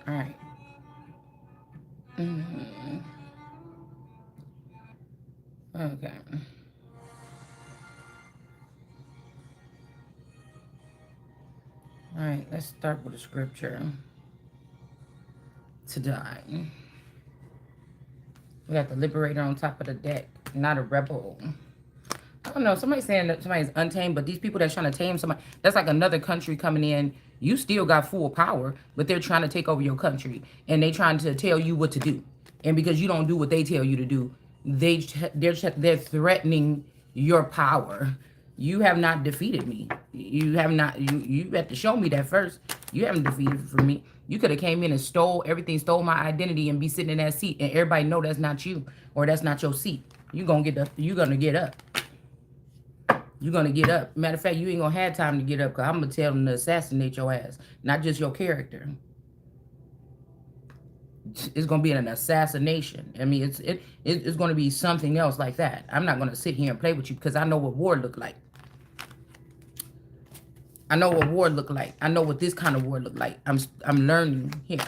All right. Mm-hmm. Okay. All right. Let's start with the scripture today. We got the liberator on top of the deck, not a rebel. I don't know. Somebody's saying that somebody's untamed, but these people that's trying to tame somebody, that's like another country coming in. You still got full power, but they're trying to take over your country, and they trying to tell you what to do. And because you don't do what they tell you to do, they're threatening your power. You have not defeated me. You have not. You have to show me that first. You haven't defeated for me. You could have came in and stole everything, stole my identity, and be sitting in that seat, and everybody know that's not you or that's not your seat. You gonna get up. You gonna get up. You're going to get up. Matter of fact, you ain't going to have time to get up because I'm going to tell them to assassinate your ass. Not just your character. It's going to be an assassination. I mean, it's going to be something else like that. I'm not going to sit here and play with you because I know what war look like. I know what war look like. I know what this kind of war look like. I'm learning here.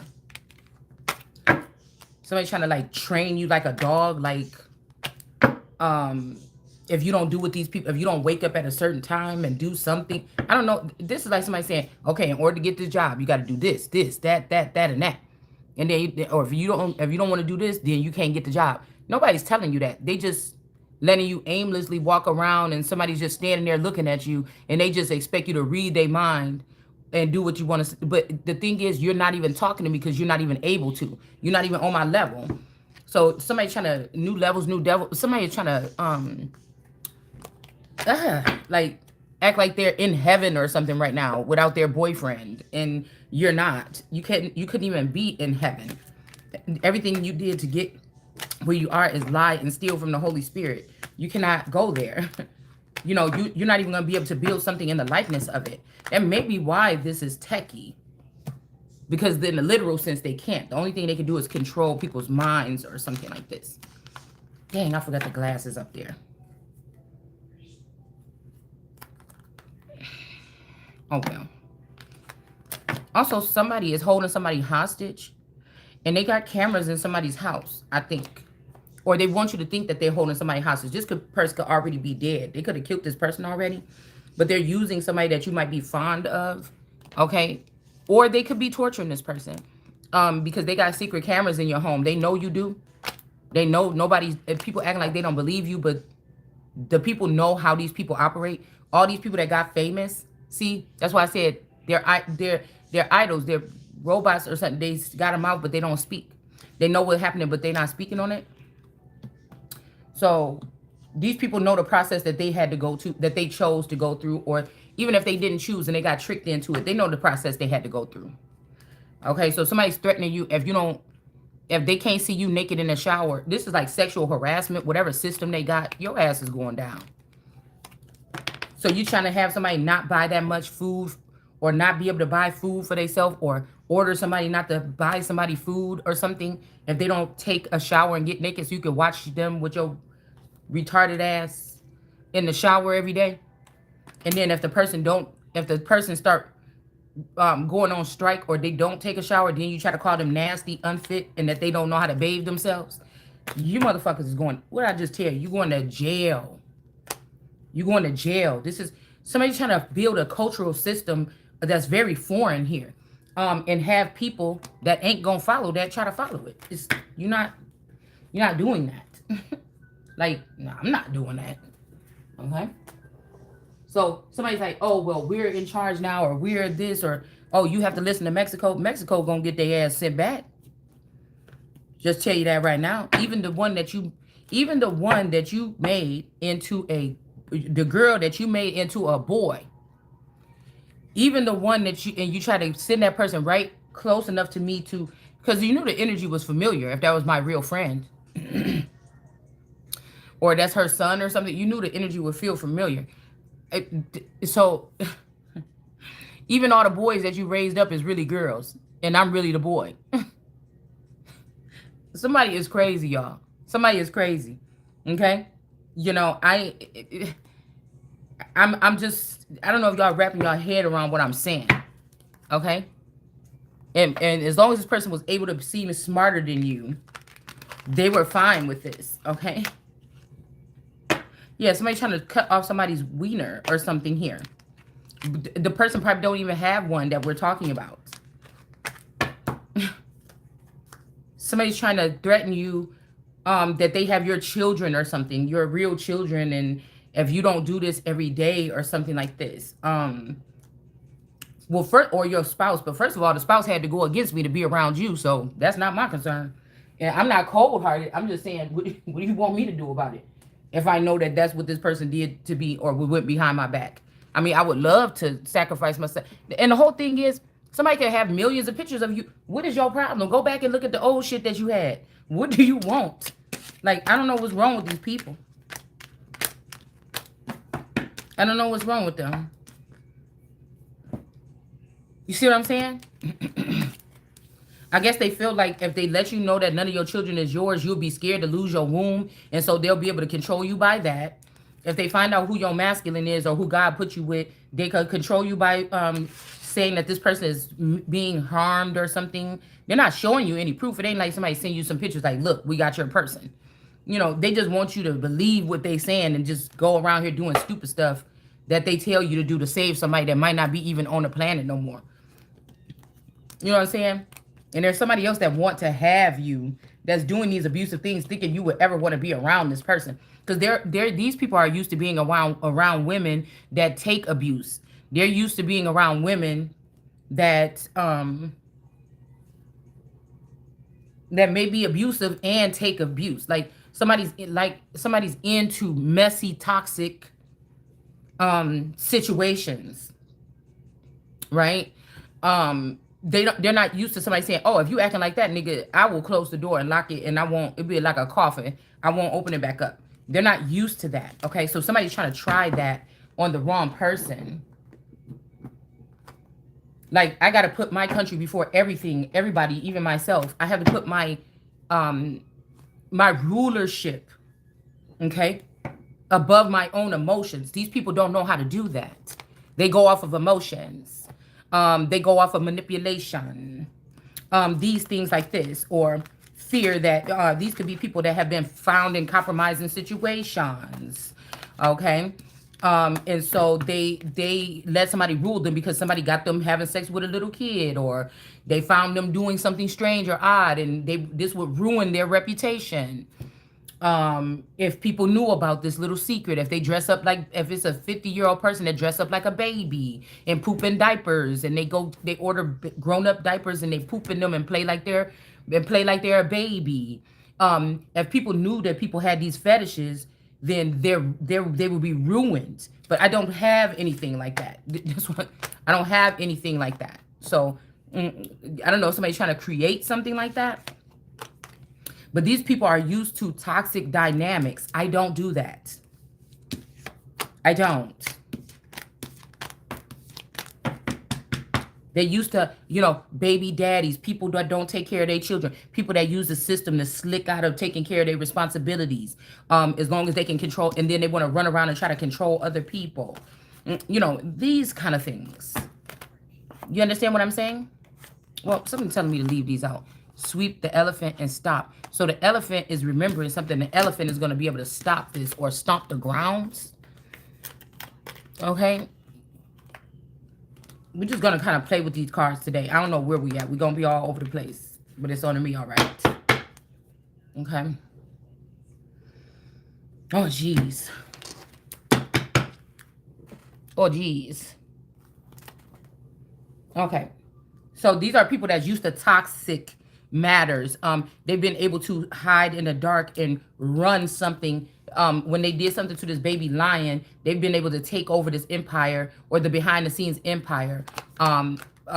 Somebody trying to like train you like a dog, like if you don't do what these people, if you don't wake up at a certain time and do something, I don't know. This is like somebody saying, okay, in order to get this job, you got to do this, that, and that. And then, or if you don't want to do this, then you can't get the job. Nobody's telling you that. They just letting you aimlessly walk around and somebody's just standing there looking at you and they just expect you to read their mind and do what you want to. But the thing is, you're not even talking to me because you're not even able to. You're not even on my level. So somebody trying to, new levels, new devil. Somebody trying to, like act like they're in heaven or something right now without their boyfriend, and you're not. You couldn't even be in heaven. Everything you did to get where you are is lie and steal from the Holy Spirit. You cannot go there. You know, you're not even gonna be able to build something in the likeness of it. That may be why this is techie, because in the literal sense they can't. The only thing they can do is control people's minds or something like this. Dang, I forgot the glasses up there. Oh well. Also, somebody is holding somebody hostage, and they got cameras in somebody's house, I think. Or they want you to think that they're holding somebody hostage. This person could already be dead. They could have killed this person already, but they're using somebody that you might be fond of, okay? Or they could be torturing this person because they got secret cameras in your home. They know you do. They know nobody's, people acting like they don't believe you, but the people know how these people operate. All these people that got famous, see, that's why I said they're idols, they're robots or something. They got them out, but they don't speak. They know what's happening, but they're not speaking on it. So these people know the process that they had to go to, that they chose to go through, or even if they didn't choose and they got tricked into it, they know the process they had to go through. Okay, so somebody's threatening you if they can't see you naked in the shower. This is like sexual harassment, whatever system they got, your ass is going down. So you trying to have somebody not buy that much food or not be able to buy food for themselves, or order somebody not to buy somebody food or something if they don't take a shower and get naked so you can watch them with your retarded ass in the shower every day. And then if the person start going on strike or they don't take a shower, then you try to call them nasty, unfit, and that they don't know how to bathe themselves. You motherfuckers is going, what did I just tell you? You going to jail. You going to jail. This is somebody trying to build a cultural system that's very foreign here. And have people that ain't gonna follow that try to follow it. You're not doing that. Like, no, I'm not doing that. Okay. So somebody's like, oh, well, we're in charge now, or we're this, or oh, you have to listen to Mexico. Mexico gonna get their ass sent back. Just tell you that right now. Even the one that you made into the girl that you made into a boy. Even the one that you try to send that person right close enough to me to, because you knew the energy was familiar. If that was my real friend, or that's her son or something, you knew the energy would feel familiar. So even all the boys that you raised up is really girls, and I'm really the boy. Somebody is crazy, y'all. Somebody is crazy. Okay, you know I'm just, I don't know if y'all wrapping your head around what I'm saying. Okay, And as long as this person was able to seem smarter than you, they were fine with this, okay? Yeah, somebody trying to cut off somebody's wiener or something here. The person probably don't even have one that we're talking about. Somebody's trying to threaten you that they have your children or something, your real children, and if you don't do this every day or something like this. Well, first, or your spouse, but first of all, the spouse had to go against me to be around you, so that's not my concern. And I'm not cold-hearted. I'm just saying, what do you want me to do about it? If I know that that's what this person did to be, or went behind my back. I mean, I would love to sacrifice myself. And the whole thing is, somebody can have millions of pictures of you. What is your problem? Go back and look at the old shit that you had. What do you want? Like, I don't know what's wrong with these people. I don't know what's wrong with them. You see what I'm saying? I guess they feel like if they let you know that none of your children is yours, you'll be scared to lose your womb. And so they'll be able to control you by that. If they find out who your masculine is or who God put you with, they could control you by saying that this person is being harmed or something. They're not showing you any proof. It ain't like somebody send you some pictures like, look, we got your person. You know, they just want you to believe what they saying and just go around here doing stupid stuff that they tell you to do to save somebody that might not be even on the planet no more. You know what I'm saying? And there's somebody else that want to have you that's doing these abusive things, thinking you would ever want to be around this person. Because these people are used to being around women that take abuse. They're used to being around women that that may be abusive and take abuse. Like somebody's into messy, toxic situations, right? They're not used to somebody saying, oh, if you acting like that, nigga, I will close the door and lock it and it'll be like a coffin. I won't open it back up. They're not used to that. Okay. So somebody's trying to try that on the wrong person. Like, I got to put my country before everything, everybody, even myself. I have to put my rulership, okay, above my own emotions. These people don't know how to do that. They go off of emotions. They go off of manipulation. These things like this, or fear that these could be people that have been found in compromising situations. Okay. And so they let somebody rule them because somebody got them having sex with a little kid, or they found them doing something strange or odd, and this would ruin their reputation. If people knew about this little secret, if they dress up like, if it's a 50-year-old person that dress up like a baby and poop in diapers, and they order grown-up diapers and they poop in them and play like they're a baby. If people knew that people had these fetishes, then they would be ruined. But I don't have anything like that. I don't have anything like that. So I don't know, somebody's trying to create something like that. But these people are used to toxic dynamics. I don't do that. I don't. They used to, baby daddies, people that don't take care of their children, people that use the system to slick out of taking care of their responsibilities, as long as they can control, and then they want to run around and try to control other people. These kind of things. You understand what I'm saying? Well, something's telling me to leave these out. Sweep the elephant and stop. So the elephant is remembering something. The elephant is going to be able to stop this or stomp the grounds. Okay? We're just going to kind of play with these cards today. I don't know where we at. We're going to be all over the place. But it's on me all right. Okay? Oh, jeez. Oh, jeez. Okay. So these are people that's used to toxic matters. They've been able to hide in the dark and run something. When they did something to this baby lion, they've been able to take over this empire, or the behind the scenes empire,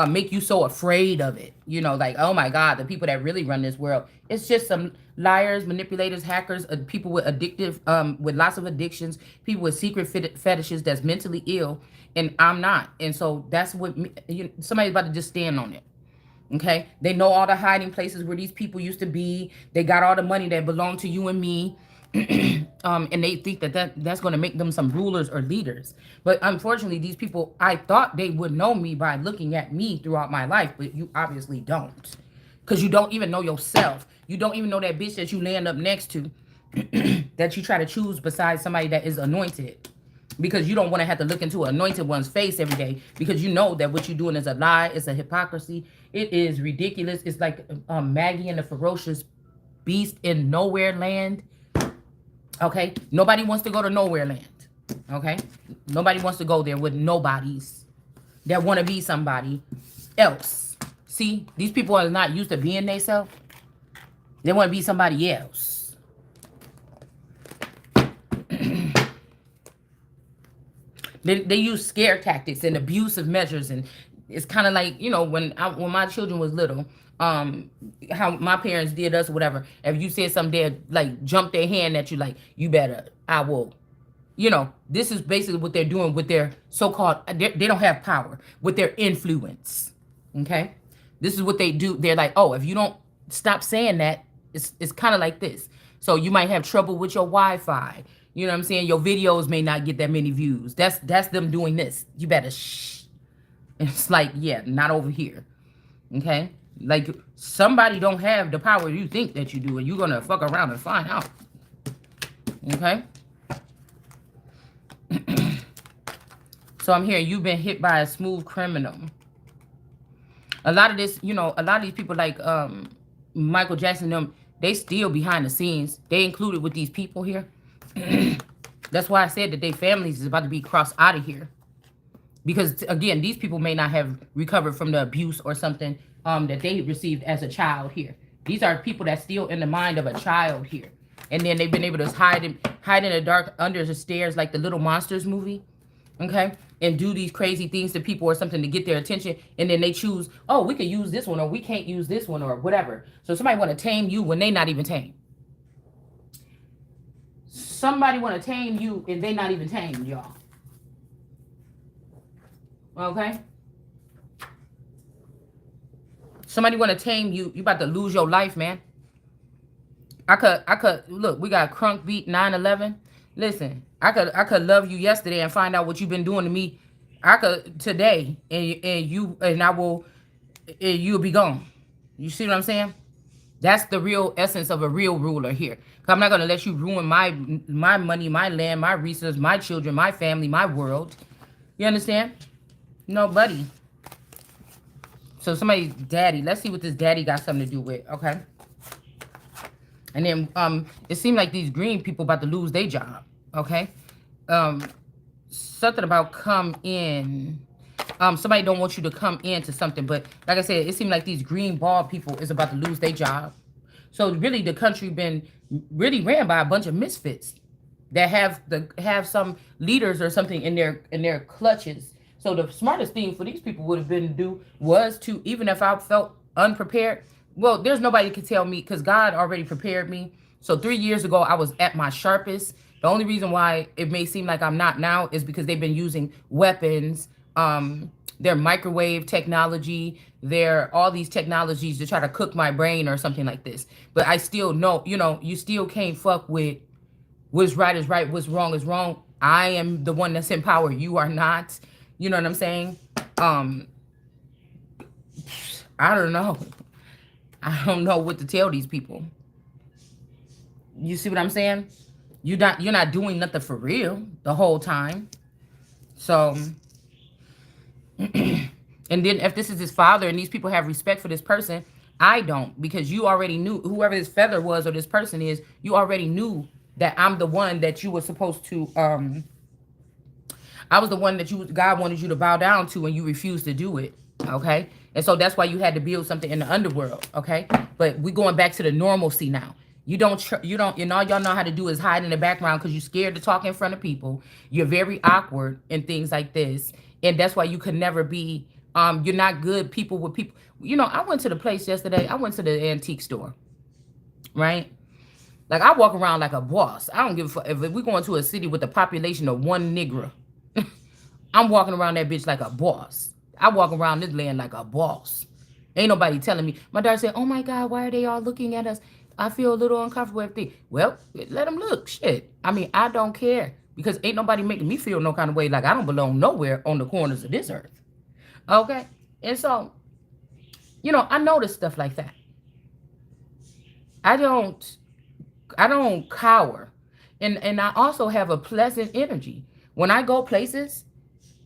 make you so afraid of it. Like, oh my God, the people that really run this world, it's just some liars, manipulators, hackers, people with with lots of addictions, people with secret fetishes that's mentally ill, and I'm not. And so that's what somebody's about to just stand on it. Okay, they know all the hiding places where these people used to be. They got all the money that belonged to you and me. And they think that's going to make them some rulers or leaders. But unfortunately, these people, I thought they would know me by looking at me throughout my life, but you obviously don't, because you don't even know yourself. You don't even know that bitch that you land up next to, that you try to choose besides somebody that is anointed, because you don't want to have to look into an anointed one's face every day, because you know that what you're doing is a lie, it's a hypocrisy, it is ridiculous. It's like Maggie and the Ferocious Beast in Nowhere Land. Okay, nobody wants to go to Nowhere Land. Okay, nobody wants to go there with nobodies that want to be somebody else. See, these people are not used to being themselves. They want to be somebody else. They use scare tactics and abusive measures, and it's kind of like, you know, when my children was little, how my parents did us, whatever. If you said something, they like jump their hand at you, like, you better, I will. You know, this is basically what they're doing with their so-called, they don't have power, with their influence. Okay, this is what they do. They're like, oh, if you don't stop saying that, it's kind of like this. So you might have trouble with your Wi-Fi. You know what I'm saying? Your videos may not get that many views. That's them doing this. You better shh. And it's like, yeah, not over here. Okay? Like, somebody don't have the power you think that you do, and you're gonna fuck around and find out. Okay? So I'm hearing you've been hit by a smooth criminal. A lot of this, you know, a lot of these people like Michael Jackson, them, they still behind the scenes. They included with these people here. That's why I said that their families is about to be crossed out of here. Because, again, these people may not have recovered from the abuse or something that they received as a child here. These are people that's still in the mind of a child here. And then they've been able to hide in the dark under the stairs like the Little Monsters movie. Okay? And do these crazy things to people or something to get their attention. And then they choose, oh, we could use this one, or we can't use this one, or whatever. So somebody want to tame you when they not even tame. Somebody want to tame you and they not even tamed, y'all. Okay? Somebody want to tame you. You about to lose your life, man. I could look, we got Crunk Beat 9/11. Listen, I could love you yesterday and find out what you've been doing to me. I could today, and I will, and you'll be gone. You see what I'm saying? That's the real essence of a real ruler here. I'm not gonna let you ruin my money, my land, my resources, my children, my family, my world. You understand? No, buddy. So somebody's daddy. Let's see what this daddy got something to do with. Okay. And then it seemed like these green people about to lose their job. Okay. Something about come in. Somebody don't want you to come into something, but like I said, it seemed like these green ball people is about to lose their job. So really, the country been really ran by a bunch of misfits that have some leaders or something in their clutches. So the smartest thing for these people would have been to do was to, even if I felt unprepared, well, there's nobody that can tell me, because God already prepared me. So 3 years ago, I was at my sharpest. The only reason why it may seem like I'm not now is because they've been using weapons, their microwave technology, their all these technologies to try to cook my brain or something like this. But I still know, you know, you still can't fuck with what's right is right, what's wrong is wrong. I am the one that's in power. You are not. You know what I'm saying? I don't know. I don't know what to tell these people. You see what I'm saying? You're not doing nothing for real the whole time. So, and then if this is his father and these people have respect for this person, I don't, because you already knew, whoever this feather was or this person is, you already knew that I'm the one that you were supposed to, I was the one that God wanted you to bow down to, and you refused to do it. Okay. And so that's why you had to build something in the underworld. Okay. But we're going back to the normalcy now. You don't, and all y'all know how to do is hide in the background because you're scared to talk in front of people. You're very awkward and things like this. And that's why you could never be, you're not good people with people. You know, I went to the place yesterday. I went to the antique store, right? Like, I walk around like a boss. I don't give a fuck. If we're going to a city with a population of 1 Negro, I'm walking around that bitch like a boss. I walk around this land like a boss. Ain't nobody telling me. My daughter said, oh my God, why are they all looking at us? I feel a little uncomfortable if they, well, let them look. Shit. I mean, I don't care because ain't nobody making me feel no kind of way like I don't belong nowhere on the corners of this earth. Okay? And so, I notice stuff like that. I don't I don't cower. And I also have a pleasant energy. When I go places,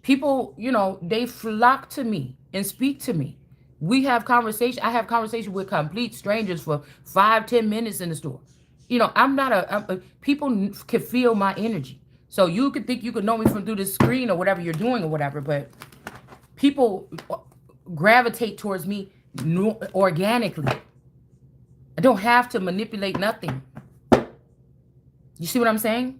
people, they flock to me and speak to me. We have conversation. I have conversation with complete strangers for 5, 10 minutes in the store. I'm not people can feel my energy. So you could think you could know me from through the screen or whatever you're doing or whatever, but people gravitate towards me organically. I don't have to manipulate nothing. You see what I'm saying?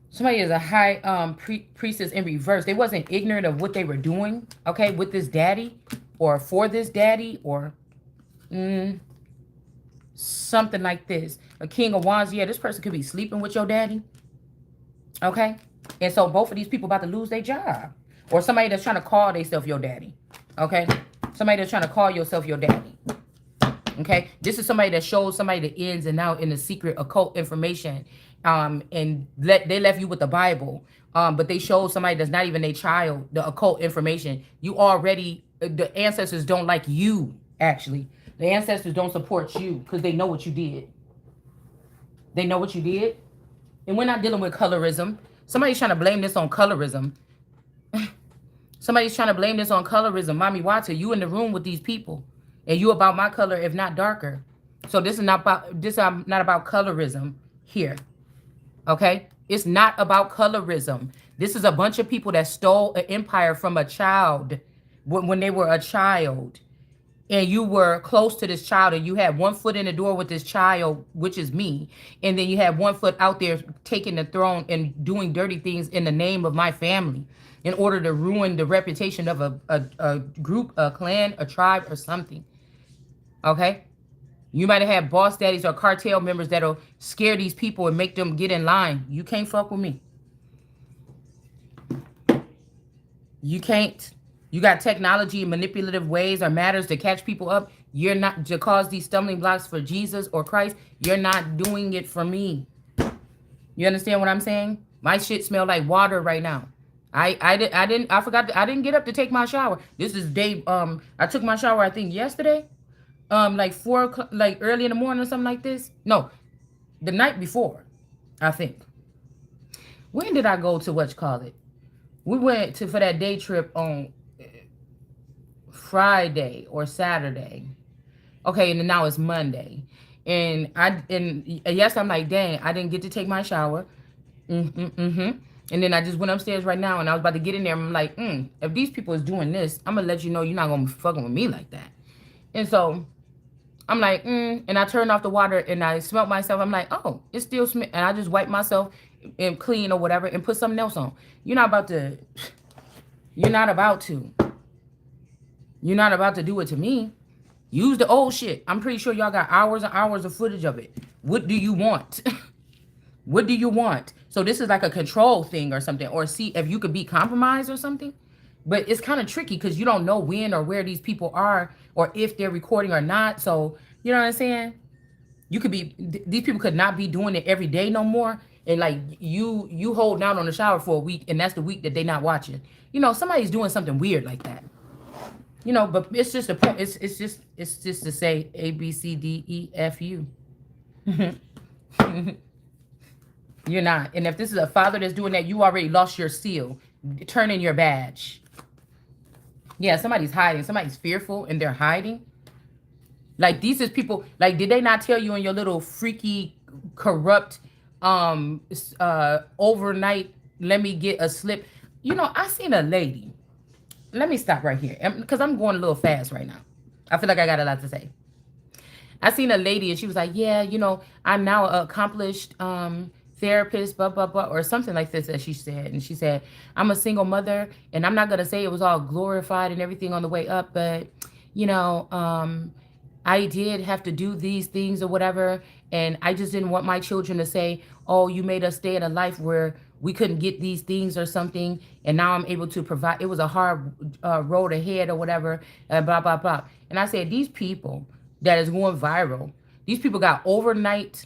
Somebody is a high priestess in reverse. They wasn't ignorant of what they were doing, okay, with this daddy or for this daddy or something like this. A king of wands, yeah, this person could be sleeping with your daddy, okay? And so both of these people about to lose their job. Or somebody that's trying to call themselves your daddy, okay? Somebody that's trying to call yourself your daddy. Okay, this is somebody that shows somebody the ins and out in the secret occult information, and they left you with the Bible, but they showed somebody that's not even a child the occult information. You already, the ancestors don't like you. Actually, the ancestors don't support you because they know what you did. They know what you did, and we're not dealing with colorism. Somebody's trying to blame this on colorism. Somebody's trying to blame this on colorism. Mommy Wata, you in the room with these people. And you about my color, if not darker. So this is not about colorism here. Okay? It's not about colorism. This is a bunch of people that stole an empire from a child when they were a child. And you were close to this child and you had one foot in the door with this child, which is me. And then you had one foot out there taking the throne and doing dirty things in the name of my family in order to ruin the reputation of a group, a clan, a tribe, or something. Okay? You might have had boss daddies or cartel members that'll scare these people and make them get in line. You can't fuck with me. You can't. You got technology, manipulative ways or matters to catch people up. You're not, to cause these stumbling blocks for Jesus or Christ. You're not doing it for me. You understand what I'm saying? My shit smell like water right now. I didn't get up to take my shower. This is day, I took my shower, I think yesterday. Like 4 o'clock, like early in the morning or something like this. No, the night before, I think. When did I go to it? We went for that day trip on Friday or Saturday. Okay, and then now it's Monday. And yes, I'm like, dang, I didn't get to take my shower. And then I just went upstairs right now and I was about to get in there. And I'm like, if these people is doing this, I'm going to let you know you're not going to be fucking with me like that. And so I'm like, and I turned off the water and I smelled myself. I'm like, oh, it still smells. And I just wiped myself and clean or whatever and put something else on. You're not about to do it to me. Use the old shit. I'm pretty sure y'all got hours and hours of footage of it. What do you want? What do you want? So this is like a control thing or something, or see if you could be compromised or something. But it's kind of tricky because you don't know when or where these people are or if they're recording or not. So, you know what I'm saying? You could be, these people could not be doing it every day no more. And like you hold down on the shower for a week and that's the week that they not watching. Somebody's doing something weird like that. But it's just a point. It's just to say A, B, C, D, E, F, U. You're not. And if this is a father that's doing that, you already lost your seal. Turn in your badge. Yeah, somebody's hiding. Somebody's fearful and they're hiding. Like these is people, like, did they not tell you in your little freaky, corrupt, overnight, let me get a slip? I seen a lady. Let me stop right here because I'm going a little fast right now. I feel like I got a lot to say. I seen a lady and she was like, yeah, I'm now an accomplished therapist, blah, blah, blah, or something like this, as she said. And she said, I'm a single mother and I'm not going to say it was all glorified and everything on the way up, but, I did have to do these things or whatever. And I just didn't want my children to say, oh, you made us stay in a life where we couldn't get these things or something, and now I'm able to provide. It was a hard road ahead or whatever, blah blah blah. And I said, these people that is going viral, these people got overnight.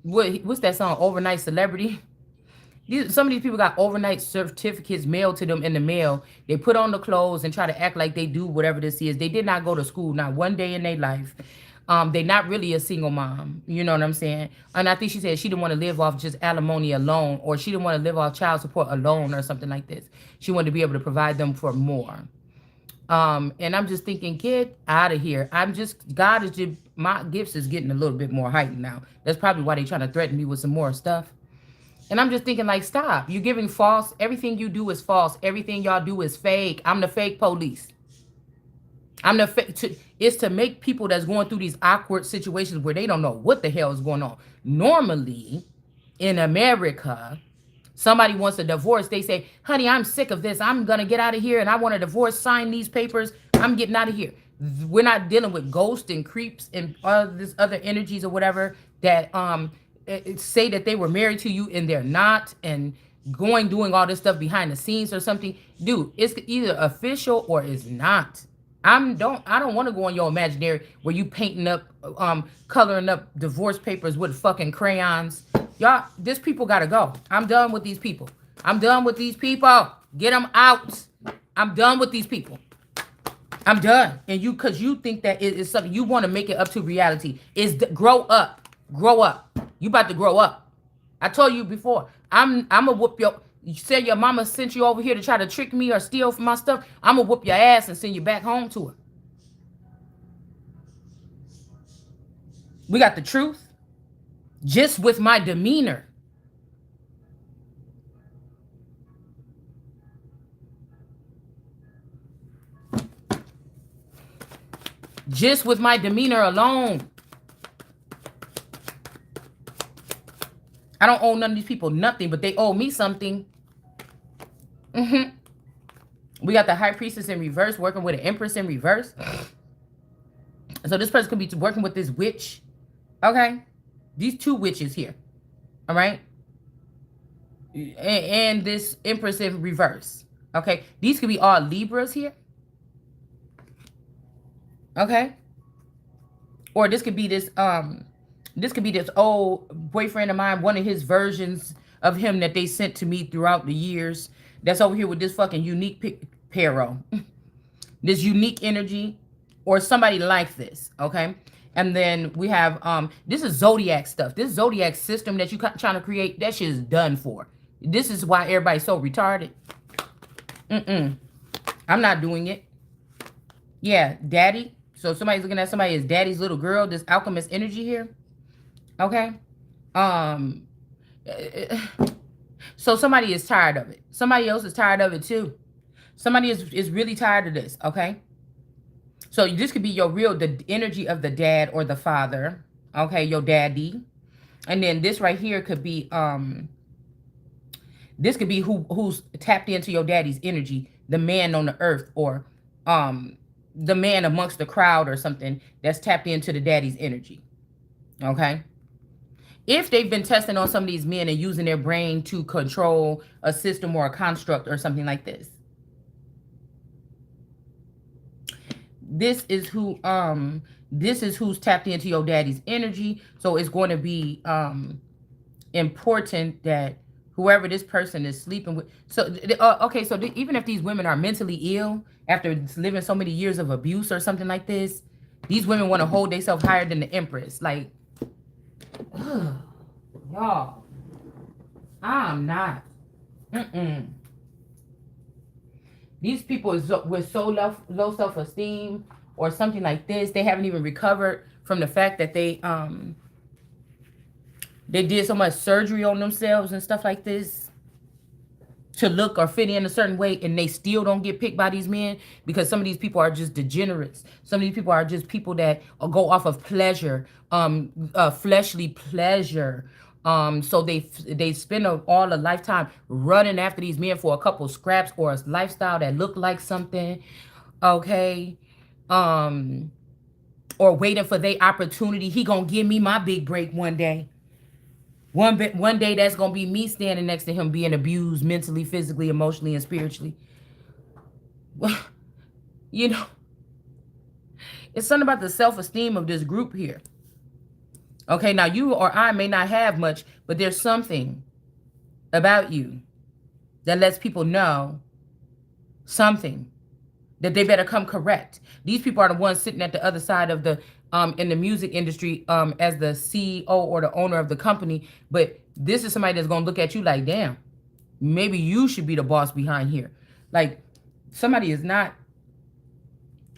What's that song? Overnight celebrity. Some of these people got overnight certificates mailed to them in the mail. They put on the clothes and try to act like they do whatever this is. They did not go to school, not one day in their life. They not really a single mom. You know what I'm saying? And I think she said she didn't want to live off just alimony alone, or she didn't want to live off child support alone or something like this. She wanted to be able to provide them for more. And I'm just thinking, get out of here. God is just, my gifts is getting a little bit more heightened now. That's probably why they trying to threaten me with some more stuff. And I'm just thinking, like, stop. You're giving false. Everything you do is false. Everything y'all do is fake. I'm the fake police. I'm the fake. It's to make people that's going through these awkward situations where they don't know what the hell is going on. Normally, in America, somebody wants a divorce. They say, honey, I'm sick of this. I'm going to get out of here and I want a divorce. Sign these papers. I'm getting out of here. We're not dealing with ghosts and creeps and all this other energies or whatever that say that they were married to you and they're not, and doing all this stuff behind the scenes or something. Dude, it's either official or it's not. I don't want to go on your imaginary where you painting up coloring up divorce papers with fucking crayons. Y'all, this people gotta go. I'm done with these people. I'm done with these people. Get them out. I'm done with these people. I'm done. And because you think that it is something, you want to make it up to reality. Grow up. Grow up. You about to grow up. I told you before. I'm gonna whoop your. You said your mama sent you over here to try to trick me or steal from my stuff. I'm gonna whoop your ass and send you back home to her. We got the truth. Just with my demeanor. Just with my demeanor alone. I don't owe none of these people nothing, but they owe me something. We got the High Priestess in reverse, working with an Empress in reverse. So this person could be working with this witch. Okay? These two witches here. All right? And this Empress in reverse. Okay? These could be all Libras here. Okay? Or this could be this old boyfriend of mine, one of his versions of him that they sent to me throughout the years. That's over here with this fucking unique tarot. This unique energy. Or somebody like this. Okay? And then we have, this is zodiac stuff. This zodiac system that you trying to create, that shit is done for. This is why everybody's so retarded. I'm not doing it. Yeah, daddy. So somebody's looking at somebody as daddy's little girl, this alchemist energy here. Okay? So somebody is tired of it. Somebody else is tired of it too. Somebody is really tired of this, okay? So this could be the energy of the dad or the father. Okay, your daddy. And then this right here could be, this could be who's tapped into your daddy's energy. The man on the earth, or the man amongst the crowd or something that's tapped into the daddy's energy. Okay? If they've been testing on some of these men and using their brain to control a system or a construct or something like this. This is who's tapped into your daddy's energy. So it's going to be important that whoever this person is sleeping with. So okay, so even if these women are mentally ill after living so many years of abuse or something like this, these women want to hold themselves higher than the Empress. Like, y'all, I'm not. These people with so low self-esteem or something like this, they haven't even recovered from the fact that they did so much surgery on themselves and stuff like this to look or fit in a certain way, and they still don't get picked by these men because some of these people are just degenerates. Some of these people are just people that go off of pleasure, fleshly pleasure. So they spend all a lifetime running after these men for a couple scraps or a lifestyle that look like something, okay? Or waiting for their opportunity. He gonna give me my big break one day. One day that's gonna be me standing next to him being abused mentally, physically, emotionally, and spiritually. Well, you know, it's something about the self-esteem of this group here. Okay, now you or I may not have much, but there's something about you that lets people know something that they better come correct. These people are the ones sitting at the other side of the in the music industry as the CEO or the owner of the company. But this is somebody that's gonna look at you like, damn, maybe you should be the boss behind here. Like somebody is not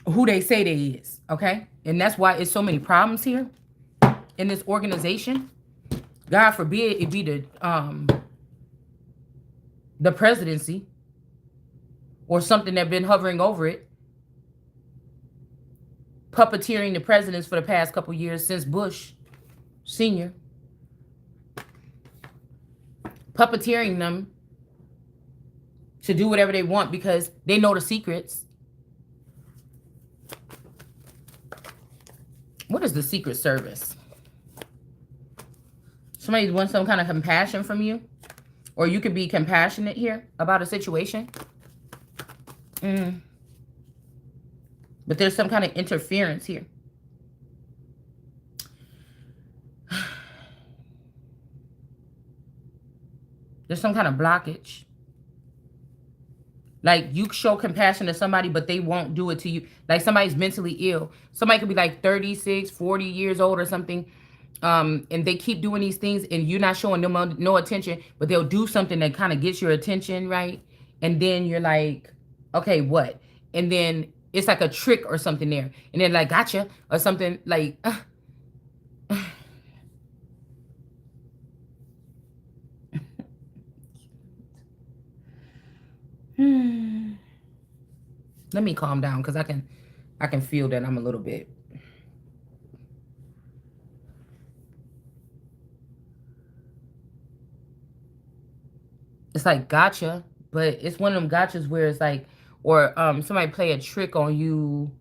who they say they is, okay? And that's why it's so many problems here in this organization. God forbid it be the presidency or something that been hovering over it, puppeteering the presidents for the past couple years since Bush Sr., puppeteering them to do whatever they want because they know the secrets. What is the Secret Service? Somebody wants some kind of compassion from you, or you could be compassionate here about a situation. But there's some kind of interference here. There's some kind of blockage. Like you show compassion to somebody, but they won't do it to you. Like somebody's mentally ill. Somebody could be like 36, 40 years old or something. And they keep doing these things and you're not showing them no attention, but they'll do something that kind of gets your attention, right? And then you're like, okay, what? And then it's like a trick or something there. And then like, gotcha, or something like, let me calm down because I can feel that I'm a little bit. It's like gotcha, but it's one of them gotchas where it's like, or somebody play a trick on you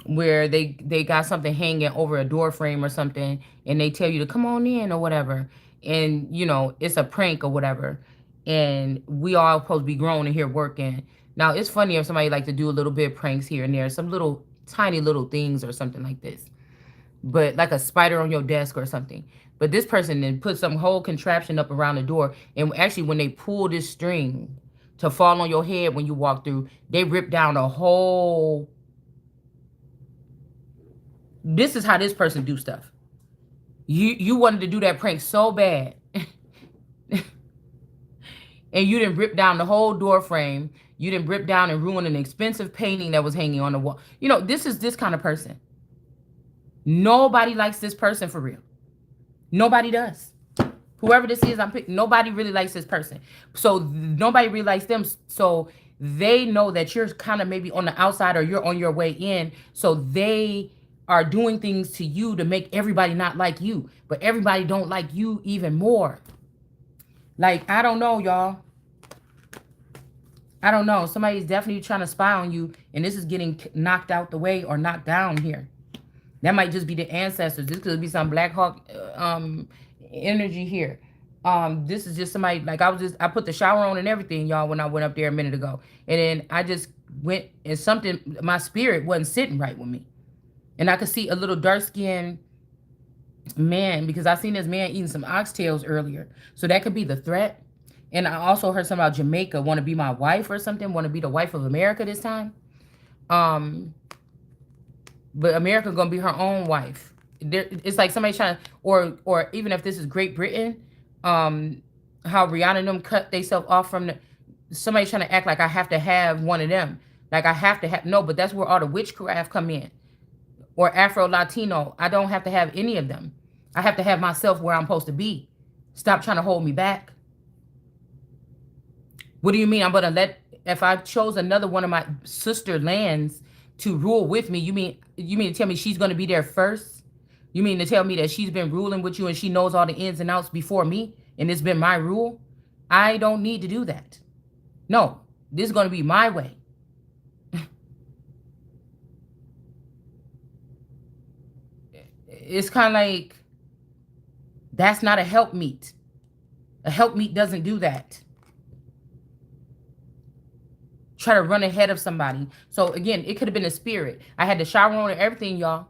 where they got something hanging over a door frame or something and they tell you to come on in or whatever, and you know it's a prank or whatever, and we all supposed to be grown in here working. Now it's funny if somebody like to do a little bit of pranks here and there, some little tiny little things or something like this, but like a spider on your desk or something. But this person then put some whole contraption up around the door, and actually when they pull this string to fall on your head when you walk through, they rip down a whole. This is how this person do stuff. You wanted to do that prank so bad, and you didn't rip down the whole door frame. You didn't rip down and ruin an expensive painting that was hanging on the wall. You know, this is this kind of person. Nobody likes this person for real. Nobody does. Whoever this is, I'm picking. Nobody really likes this person. So nobody really likes them. So they know that you're kind of maybe on the outside or you're on your way in. So they are doing things to you to make everybody not like you. But everybody don't like you even more. Like, I don't know, y'all. I don't know. Somebody's definitely trying to spy on you. And this is getting knocked out the way or knocked down here. That might just be the ancestors. This could be some Black Hawk energy here. This is just somebody, like I put the shower on and everything, y'all, when I went up there a minute ago. And then I just went and something, my spirit wasn't sitting right with me. And I could see a little dark-skinned man, because I seen this man eating some oxtails earlier. So that could be the threat. And I also heard something about Jamaica, want to be my wife or something, want to be the wife of America this time. But America gonna be her own wife. It's like somebody trying to, or even if this is Great Britain, how Rihanna and them cut themselves off from somebody trying to act like I have to have one of them. Like I have to have, no, but that's where all the witchcraft come in. Or Afro-Latino, I don't have to have any of them. I have to have myself where I'm supposed to be. Stop trying to hold me back. What do you mean? I'm gonna let, if I chose another one of my sister lands to rule with me, you mean to tell me she's going to be there first? You mean to tell me that she's been ruling with you and she knows all the ins and outs before me and it's been my rule? I don't need to do that. No, this is going to be my way. It's kind of like That's not a helpmeet. A helpmeet doesn't do that. Try to run ahead of somebody. So again, it could have been a spirit. I had the shower on and everything, y'all.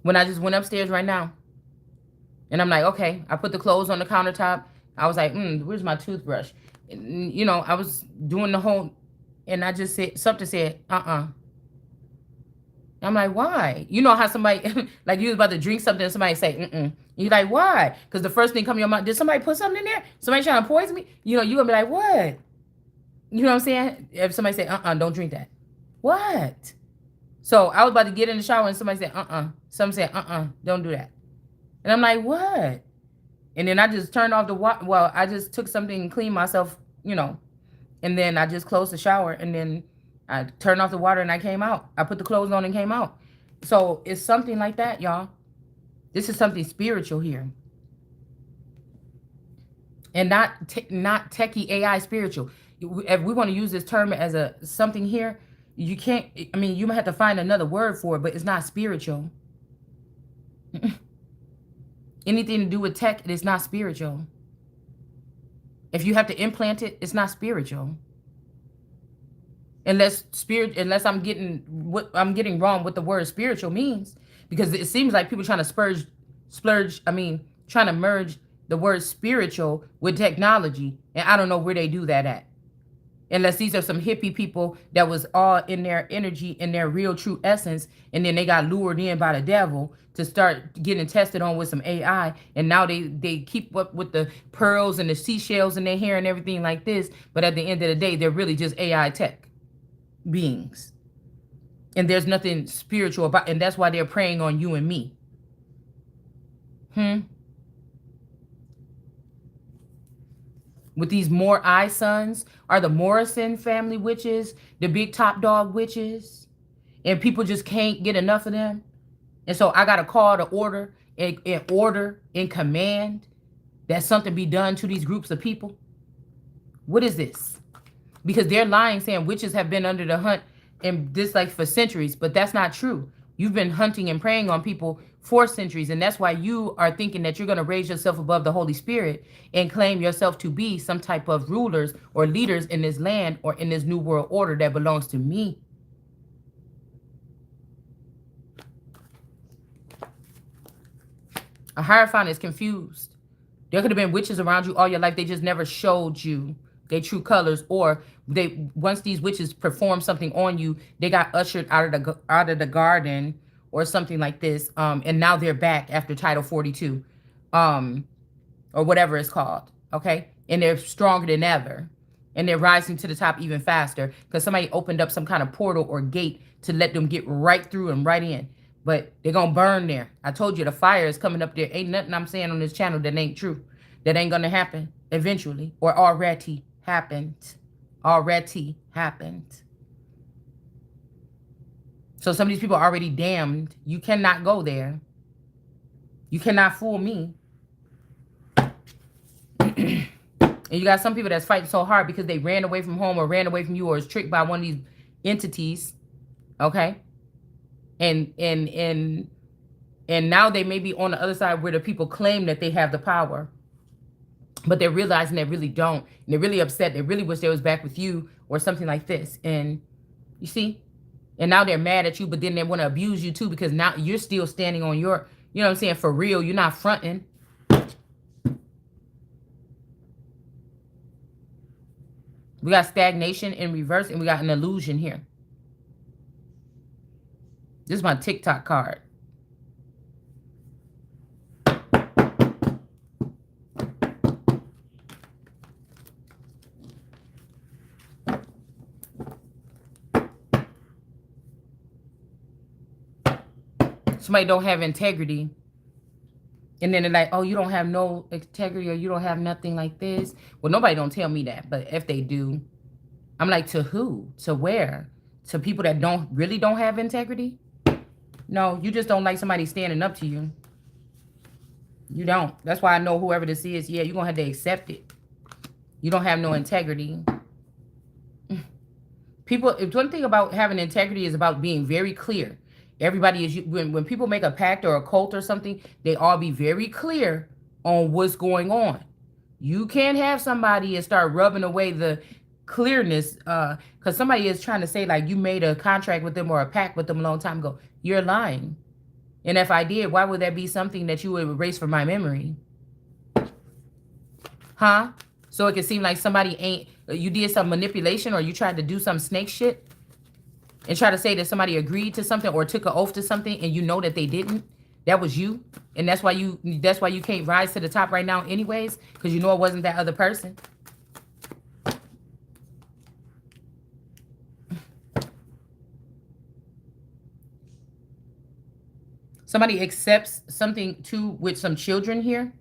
When I just went upstairs right now. And I'm like, okay. I put the clothes on the countertop. I was like, where's my toothbrush? And, you know, I was doing the whole, and I just said, something said, I'm like, why? You know how somebody, like you was about to drink something and somebody say, You're like, why? Because the first thing come to your mind, did somebody put something in there? Somebody trying to poison me? You know, you're going to be like, what? You know what I'm saying? If somebody say, don't drink that. What? So I was about to get in the shower and somebody said, Some said, don't do that. And I'm like, what? And then I just turned off the water. Well, I just took something and cleaned myself, you know. And then I just closed the shower. And then I turned off the water and I came out. I put the clothes on and came out. So it's something like that, y'all. This is something spiritual here. And not techie AI spiritual. If we want to use this term as a something here, you can't, I mean, you might have to find another word for it, but it's not spiritual. Anything to do with tech, it is not spiritual. If you have to implant it, it's not spiritual. Unless I'm getting wrong what the word spiritual means. Because it seems like people trying to trying to merge the word spiritual with technology. And I don't know where they do that at. Unless these are some hippie people that was all in their energy, in their real true essence, and then they got lured in by the devil to start getting tested on with some AI, and now they keep up with the pearls and the seashells in their hair and everything like this, but at the end of the day, they're really just AI tech beings. And there's nothing spiritual about, and that's why they're preying on you and me. With these Moore sons, are the Morrison family witches, the big top dog witches, and people just can't get enough of them. And so I got a call to order, in command, that something be done to these groups of people. What is this? Because they're lying, saying witches have been under the hunt and this like for centuries, but that's not true. You've been hunting and preying on people for centuries, and that's why you are thinking that you're going to raise yourself above the Holy Spirit and claim yourself to be some type of rulers or leaders in this land or in this new world order that belongs to me. A Hierophant is confused. There could have been witches around you all your life. They just never showed you their true colors, or they once these witches performed something on you, they got ushered out of the garden or something like this, and now they're back after Title 42, or whatever it's called, okay? And they're stronger than ever, and they're rising to the top even faster because somebody opened up some kind of portal or gate to let them get right through and right in. But they're going to burn there. I told you the fire is coming up there. Ain't nothing I'm saying on this channel that ain't true. That ain't going to happen eventually, or already happened. Already happened. So some of these people are already damned. You cannot go there. You cannot fool me. And you got some people that's fighting so hard because they ran away from home or ran away from you or is tricked by one of these entities. Okay? And now they may be on the other side where the people claim that they have the power. But they're realizing they really don't. And they're really upset. They really wish they was back with you or something like this. And you see? And now they're mad at you, but then they want to abuse you too because now you're still standing on your, you know what I'm saying, for real. You're not fronting. We got stagnation in reverse and we got an illusion here. This is my TikTok card. Somebody don't have integrity. And then they're like, oh, you don't have no integrity or you don't have nothing like this. Well, nobody don't tell me that. But if they do, I'm like, to who? To where? To people that really don't have integrity? No, you just don't like somebody standing up to you. You don't. That's why I know whoever this is, yeah, you're going to have to accept it. You don't have no integrity. People, one thing about having integrity is about being very clear. Everybody is, when people make a pact or a cult or something, they all be very clear on what's going on. You can't have somebody and start rubbing away the clearness, because somebody is trying to say like you made a contract with them or a pact with them a long time ago. You're lying. And if I did, why would that be something that you would erase from my memory? Huh? So it could seem like somebody ain't, you did some manipulation or you tried to do some snake shit and try to say that somebody agreed to something or took an oath to something and you know that they didn't. That was you. And that's why you can't rise to the top right now anyways, because you know it wasn't that other person. Somebody accepts something too with some children here,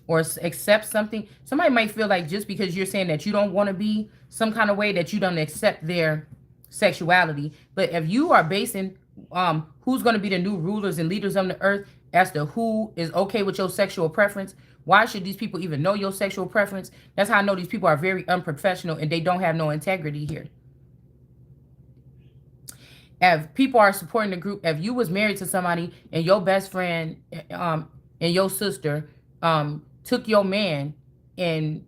or accept something. Somebody might feel like just because you're saying that you don't want to be some kind of way, that you don't accept their sexuality. But if you are basing who's going to be the new rulers and leaders on the earth as to who is okay with your sexual preference, why should these people even know your sexual preference? That's how I know these people are very unprofessional and they don't have no integrity here. If people are supporting the group, if you was married to somebody and your best friend and your sister took your man, and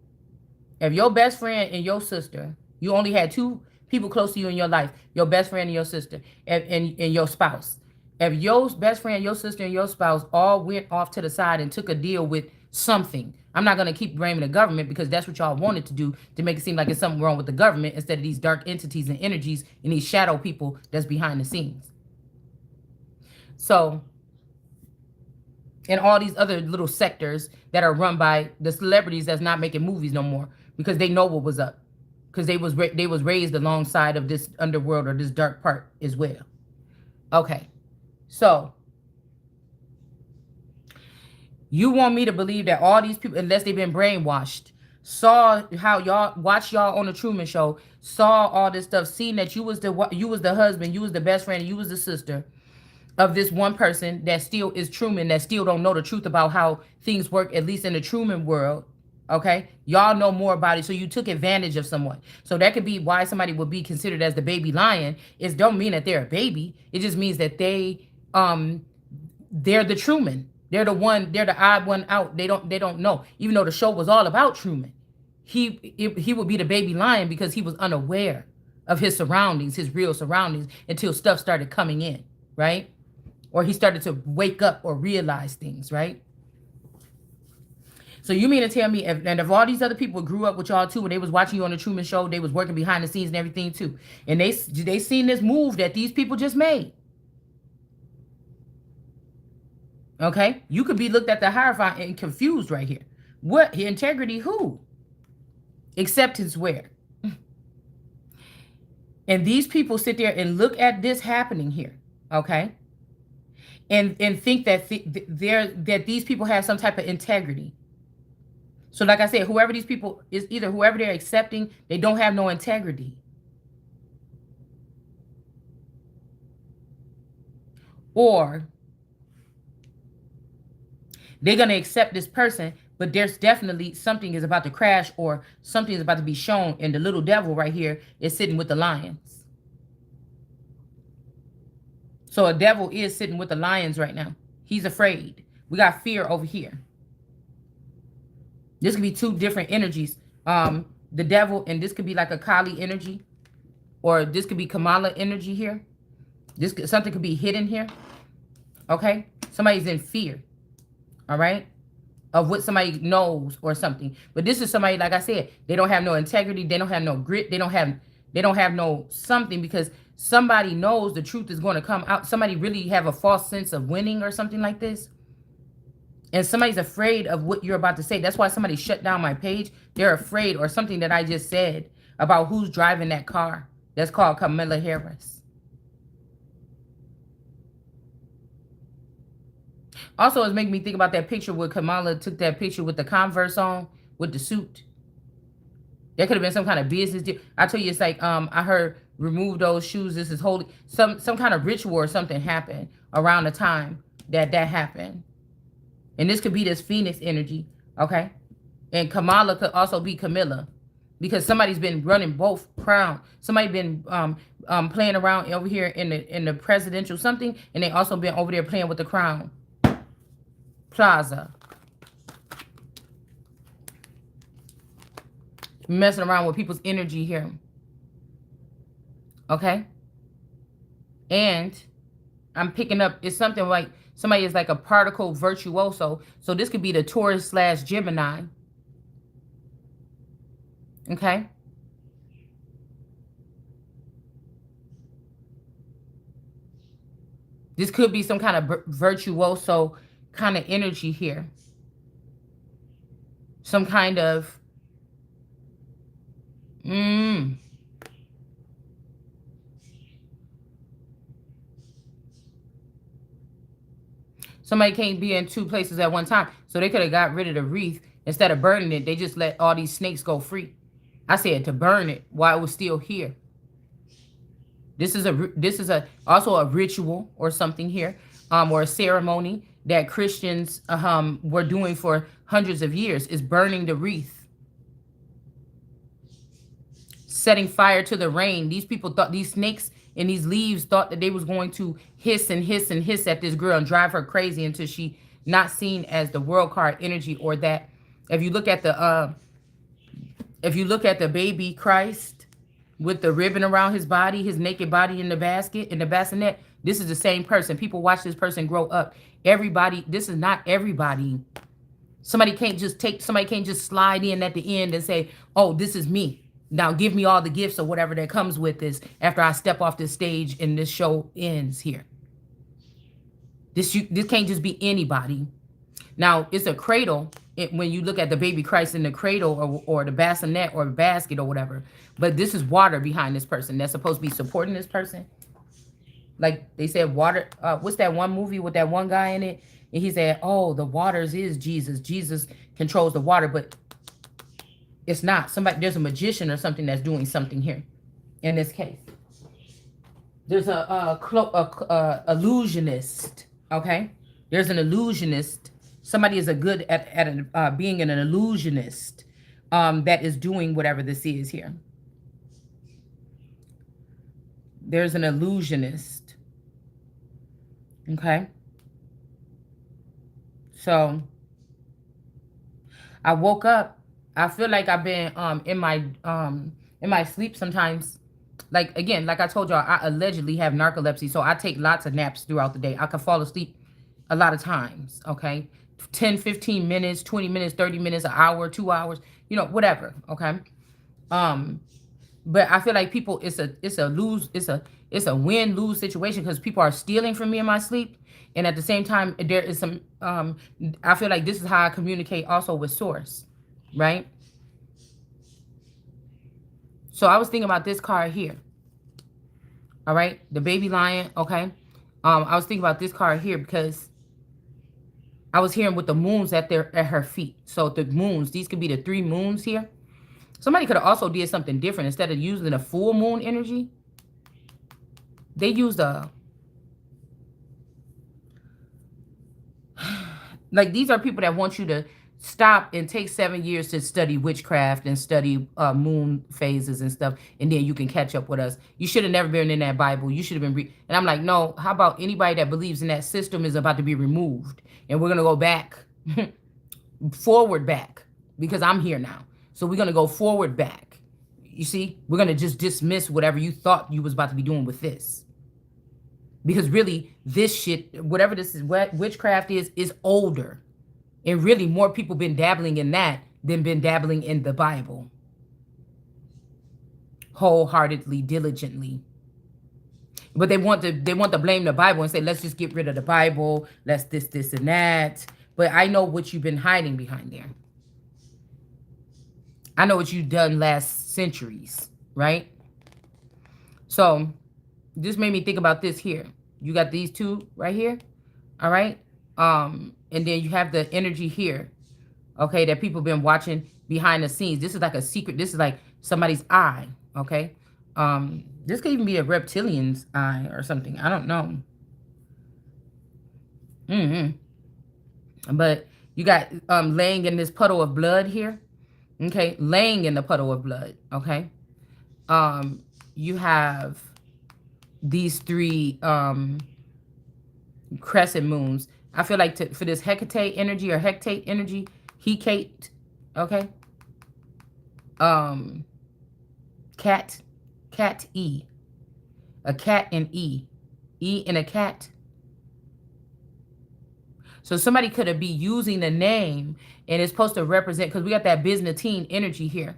if your best friend and your sister, you only had two people close to you in your life, your best friend and your sister, and your spouse. If your best friend, your sister, and your spouse all went off to the side and took a deal with something, I'm not going to keep blaming the government because that's what y'all wanted to do, to make it seem like it's something wrong with the government instead of these dark entities and energies and these shadow people that's behind the scenes. So, and all these other little sectors that are run by the celebrities that's not making movies no more because they know what was up, because they was raised alongside of this underworld or this dark part as well. Okay, so you want me to believe that all these people, unless they've been brainwashed, saw how y'all watched y'all on the Truman Show, saw all this stuff, seen that you was the husband, you was the best friend, you was the sister of this one person that still is Truman, that still don't know the truth about how things work, at least in the Truman world. Okay, y'all know more about it, so you took advantage of someone. So that could be why somebody would be considered as the baby lion. It don't mean that they're a baby. It just means that they're the Truman. They're the odd one out. They don't know. Even though the show was all about Truman, he would be the baby lion because he was unaware of his surroundings, his real surroundings, until stuff started coming in, right? Or he started to wake up or realize things, right? So you mean to tell me, if all these other people grew up with y'all too, when they was watching you on the Truman Show, they was working behind the scenes and everything too, and they seen this move that these people just made. Okay, you could be looked at the hierophant and confused right here. What integrity? Who? Acceptance where? And these people sit there and look at this happening here. Okay, and think that that these people have some type of integrity. So like I said, whoever these people is, either whoever they're accepting, they don't have no integrity. Or they're going to accept this person, but there's definitely something is about to crash or something is about to be shown. And the little devil right here is sitting with the lions. So a devil is sitting with the lions right now. He's afraid. We got fear over here. This could be two different energies. The devil, and this could be like a Kali energy, or this could be Kamala energy here. Something could be hidden here. Okay, somebody's in fear. All right, of what somebody knows or something. But this is somebody, like I said, they don't have no integrity. They don't have no grit. They don't have no something, because somebody knows the truth is going to come out. Somebody really have a false sense of winning or something like this. And somebody's afraid of what you're about to say. That's why somebody shut down my page. They're afraid, or something that I just said about who's driving that car. That's called Kamala Harris. Also, it's making me think about that picture where Kamala took that picture with the Converse on, with the suit. That could have been some kind of business deal. I tell you, it's like, I heard, remove those shoes. This is holy. Some kind of ritual or something happened around the time that happened. And this could be this Phoenix energy, okay? And Kamala could also be Camilla. because somebody's been running both crown. Somebody been playing around over here in the presidential something, and they also been over there playing with the crown plaza, messing around with people's energy here. Okay, and I'm picking up, it's something like somebody is like a particle virtuoso. So this could be the Taurus / Gemini. Okay. This could be some kind of virtuoso kind of energy here. Some kind of somebody can't be in two places at one time. So they could have got rid of the wreath. Instead of burning it, they just let all these snakes go free. I said to burn it while it was still here. This is also a ritual or something here, or a ceremony that Christians were doing for hundreds of years, is burning the wreath, setting fire to the rain. These people thought, these snakes and these leaves thought that they was going to hiss and hiss and hiss at this girl and drive her crazy until she not seen as the world card energy, or that if you look at the baby Christ with the ribbon around his body, his naked body in the basket, in the bassinet, this is the same person. People watch this person grow up. Everybody, this is not everybody. Somebody can't just slide in at the end and say, oh, this is me. Now give me all the gifts or whatever that comes with this after I step off this stage and this show ends here. This can't just be anybody. Now, it's a cradle when you look at the baby Christ in the cradle or the bassinet or the basket or whatever. But this is water behind this person that's supposed to be supporting this person. Like they said, water. What's that one movie with that one guy in it? And he said, oh, the waters is Jesus. Jesus controls the water, but it's not. There's a magician or something that's doing something here in this case. There's a illusionist, okay? There's an illusionist. Somebody is good at being an illusionist that is doing whatever this is here. There's an illusionist, okay? So I woke up. I feel like I've been in my sleep sometimes. Like, again, like I told y'all, I allegedly have narcolepsy, so I take lots of naps throughout the day. I can fall asleep a lot of times, okay? 10, 15 minutes, 20 minutes, 30 minutes, an hour, 2 hours, whatever, okay? But I feel like people, it's a win-lose situation, because people are stealing from me in my sleep. And at the same time, there is some, I feel like this is how I communicate also with source, right? So I was thinking about this card here. All right, the baby lion, okay? I was thinking about this card here because I was hearing with the moons at her feet. So the moons, these could be the 3 moons here. Somebody could have also did something different. Instead of using a full moon energy, they used like, these are people that want you to stop and take 7 years to study witchcraft and study moon phases and stuff, and then you can catch up with us. You should have never been in that Bible. You should have been and I'm like, no, how about anybody that believes in that system is about to be removed, and we're going to go back, forward back, because I'm here now. So we're going to go forward back. You see, we're going to just dismiss whatever you thought you was about to be doing with this. Because really, this shit, whatever this is, what witchcraft is older. And really, more people been dabbling in that than been dabbling in the Bible. Wholeheartedly, diligently. But they want to blame the Bible and say, let's just get rid of the Bible. Let's this, and that. But I know what you've been hiding behind there. I know what you've done last centuries, right? So this made me think about this here. You got these two right here, all right? And then you have the energy here, okay, that people been watching behind the scenes. This is like a secret. This is like somebody's eye, okay? This could even be a reptilian's eye or something. I don't know. But you got laying in this puddle of blood here. Okay, laying in the puddle of blood. Okay, you have these three crescent moons. I feel like for this Hecate energy or Hecate energy, Hecate, okay, um, cat, cat E, a cat and E and a cat. So somebody could be using the name and it's supposed to represent, because we got that Byzantine energy here.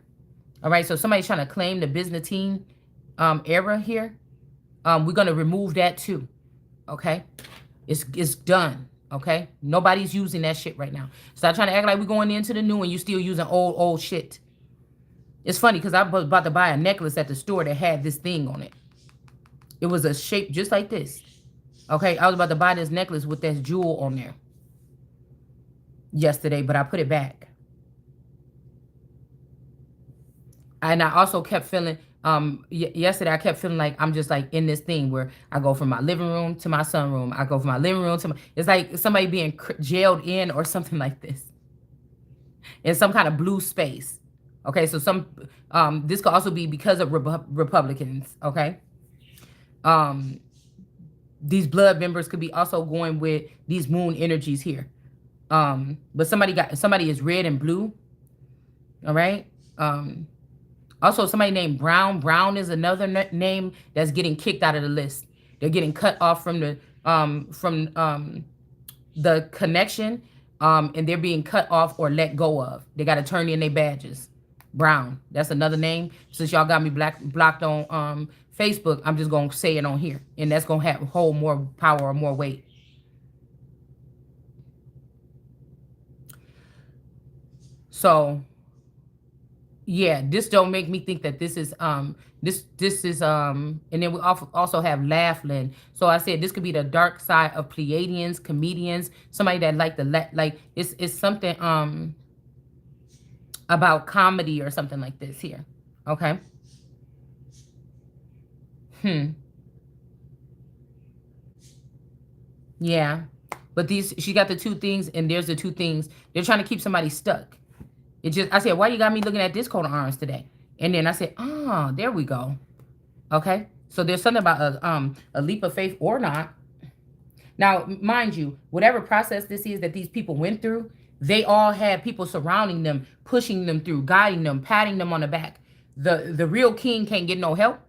All right, so somebody's trying to claim the Byzantine era here. We're going to remove that too. Okay, it's done. Okay, nobody's using that shit right now. Stop trying to act like we're going into the new and you still using old shit. It's funny because I was about to buy a necklace at the store that had this thing on it. It was a shape just like this. Okay, I was about to buy this necklace with that jewel on there yesterday, but I put it back. And I also kept feeling, yesterday I kept feeling like I'm just like in this thing where I go from my living room to my sunroom. I go from my living room to my, it's like somebody being jailed in or something like this. In some kind of blue space. Okay, so this could also be because of Republicans, okay? These blood members could be also going with these moon energies here. But somebody is red and blue. All right. Also somebody named Brown. Brown is another name that's getting kicked out of the list. They're getting cut off from the connection, and they're being cut off or let go of. They got to turn in their badges. Brown. That's another name. Since y'all got me blocked on Facebook, I'm just gonna say it on here, and that's gonna hold more power or more weight. So yeah, this don't make me think that this is this is and then we also have Laughlin. So I said this could be the dark side of Pleiadians, comedians, somebody that like it's something about comedy or something like this here. Okay. Yeah. But she got the two things, and there's the two things. They're trying to keep somebody stuck. I said, why you got me looking at this coat of arms today? And then I said, oh, there we go. Okay. So there's something about a leap of faith or not. Now, mind you, whatever process this is that these people went through, they all had people surrounding them, pushing them through, guiding them, patting them on the back. The real king can't get no help.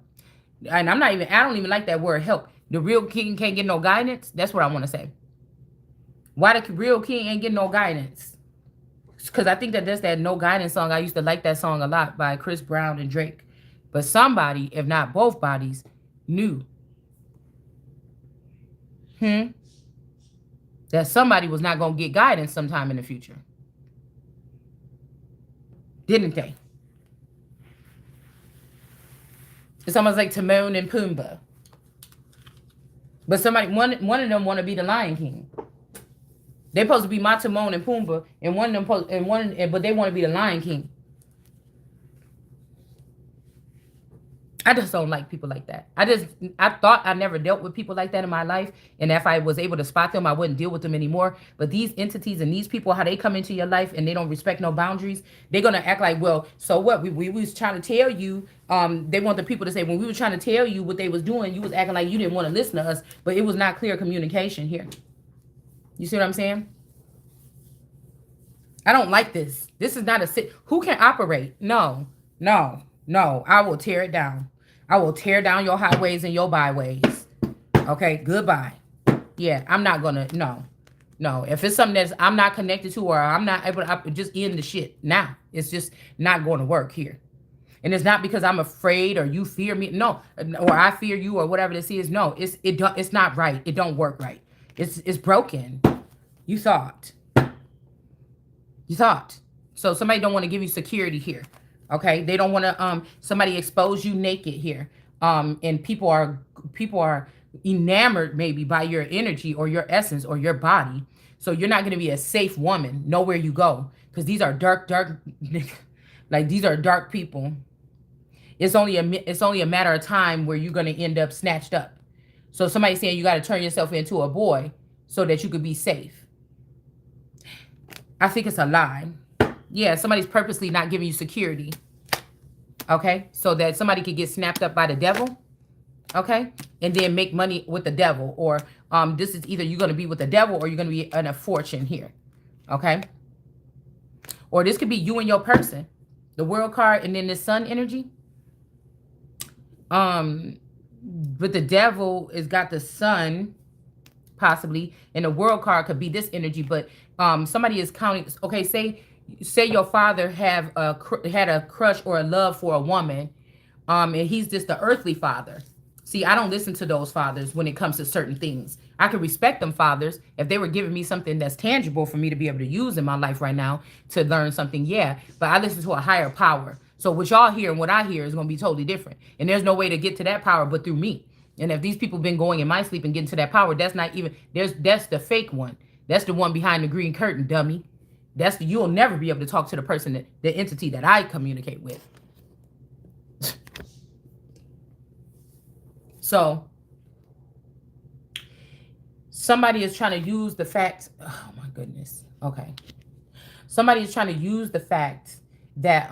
And I don't even like that word help. The real king can't get no guidance. That's what I want to say. Why the real king ain't getting no guidance? Because I think that's that No Guidance song. I used to like that song a lot by Chris Brown and Drake. But somebody, if not both bodies, knew. That somebody was not going to get guidance sometime in the future. Didn't they? It's almost like Timon and Pumbaa. But one of them want to be the Lion King. They're supposed to be my Timon and Pumbaa, and but they want to be the Lion King. I just don't like people like that. I thought I never dealt with people like that in my life, and if I was able to spot them, I wouldn't deal with them anymore. But these entities and these people, how they come into your life and they don't respect no boundaries, they're gonna act like, well, so what? We was trying to tell you. They want the people to say, when we were trying to tell you what they was doing, you was acting like you didn't want to listen to us, but it was not clear communication here. You see what I'm saying? I don't like this. This is not a sit. Who can operate? No. I will tear it down. I will tear down your highways and your byways. Okay, goodbye. Yeah, I'm not gonna, no. If it's something that I'm not connected to, or I'm not able to, just end the shit now. It's just not going to work here. And it's not because I'm afraid or you fear me. No, or I fear you or whatever this is. No, it's not right. It don't work right. It's broken. You thought. So somebody don't want to give you security here. Okay, they don't want to somebody expose you naked here. And people are enamored maybe by your energy or your essence or your body. So you're not going to be a safe woman nowhere you go, because these are dark like these are dark people. It's only a matter of time where you're going to end up snatched up. So somebody's saying you got to turn yourself into a boy so that you could be safe. I think it's a lie. Yeah, somebody's purposely not giving you security. Okay, so that somebody could get snapped up by the devil. Okay, and then make money with the devil, or this is either you're going to be with the devil or you're going to be in a fortune here. Okay, or this could be you and your person, the world card, and then this sun energy. But the devil has got the sun possibly, and the world card could be this energy. But somebody is counting. Okay, say your father had a crush or a love for a woman, and he's just the earthly father. See, I don't listen to those fathers when it comes to certain things. I can respect them fathers if they were giving me something that's tangible for me to be able to use in my life right now to learn something. Yeah, but I listen to a higher power. So what y'all hear and what I hear is going to be totally different. And there's no way to get to that power but through me. And if these people been going in my sleep and getting to that power, that's not even, that's the fake one. That's the one behind the green curtain, dummy. You'll never be able to talk to the person, the entity that I communicate with. So somebody is trying to use the fact, oh my goodness. Okay. Somebody is trying to use the fact that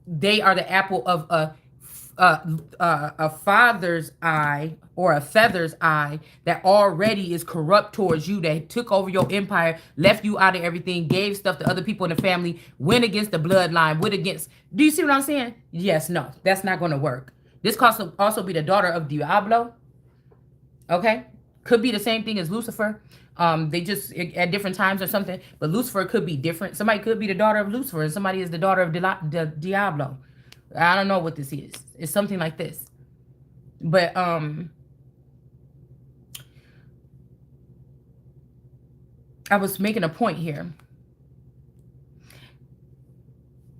they are the apple of a father's eye or a feather's eye that already is corrupt towards you, that took over your empire, left you out of everything, gave stuff to other people in the family, went against the bloodline, went against, do you see what I'm saying? Yes, no, that's not going to work. This could also be the daughter of Diablo. Okay, could be the same thing as Lucifer. They just at different times or something. But Lucifer could be different. Somebody could be the daughter of Lucifer, and somebody is the daughter of Diablo. I don't know what this is. It's something like this. But I was making a point here.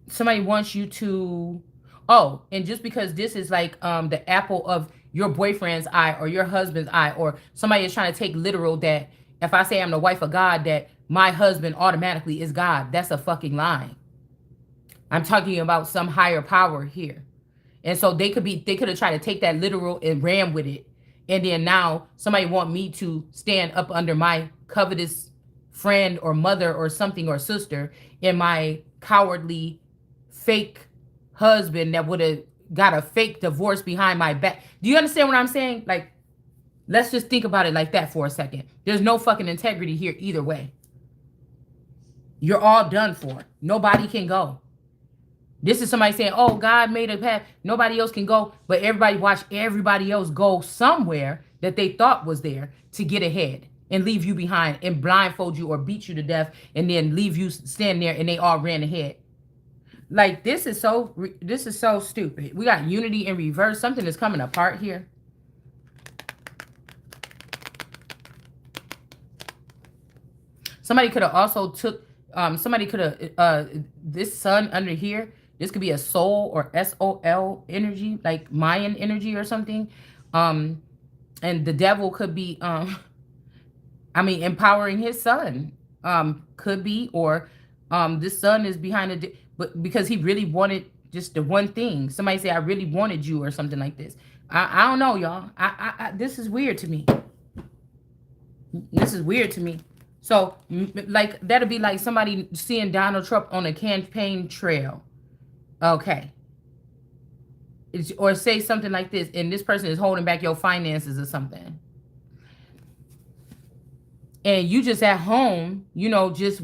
Somebody wants you to. Oh, and just because this is like the apple of your boyfriend's eye or your husband's eye, or somebody is trying to take literal that if I say I'm the wife of God, that my husband automatically is God. That's a fucking lie. I'm talking about some higher power here. And so they could have tried to take that literal and ran with it. And then now somebody want me to stand up under my covetous friend or mother or something or sister and my cowardly fake husband that would have got a fake divorce behind my back. Do you understand what I'm saying? Like, let's just think about it like that for a second. There's no fucking integrity here either way. You're all done for. Nobody can go. This is somebody saying, oh, God made a path. Nobody else can go. But everybody watch everybody else go somewhere that they thought was there to get ahead and leave you behind and blindfold you or beat you to death and then leave you stand there and they all ran ahead. Like, this is so stupid. We got unity in reverse. Something is coming apart here. Somebody could have also took, this sun under here, this could be a soul or SOL energy, like Mayan energy or something. And the devil could be, empowering his son, could be, or this son is behind it, but because he really wanted just the one thing. Somebody say, I really wanted you or something like this. I don't know, y'all. This is weird to me. This is weird to me. So, like, that'll be like somebody seeing Donald Trump on a campaign trail. Okay. Or say something like this, and this person is holding back your finances or something. And you just at home, just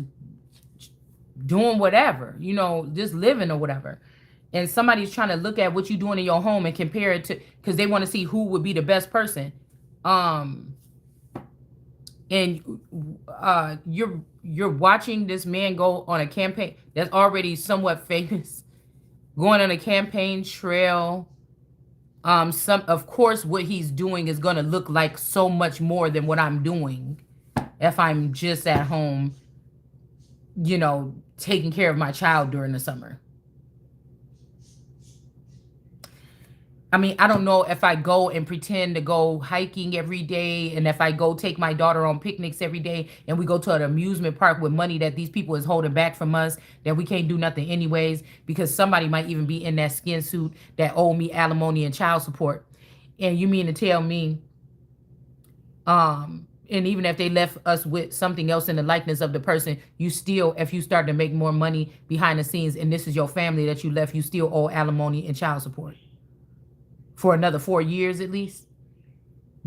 doing whatever, just living or whatever. And somebody's trying to look at what you're doing in your home and compare it to, because they want to see who would be the best person. And you're watching this man go on a campaign that's already somewhat famous, going on a campaign trail. Of course, what he's doing is going to look like so much more than what I'm doing if I'm just at home, taking care of my child during the summer. I don't know if I go and pretend to go hiking every day, and if I go take my daughter on picnics every day, and we go to an amusement park with money that these people is holding back from us, that we can't do nothing anyways, because somebody might even be in that skin suit that owe me alimony and child support. And you mean to tell me, And even if they left us with something else in the likeness of the person, you still, if you start to make more money behind the scenes and this is your family that you left, you still owe alimony and child support for another 4 years at least.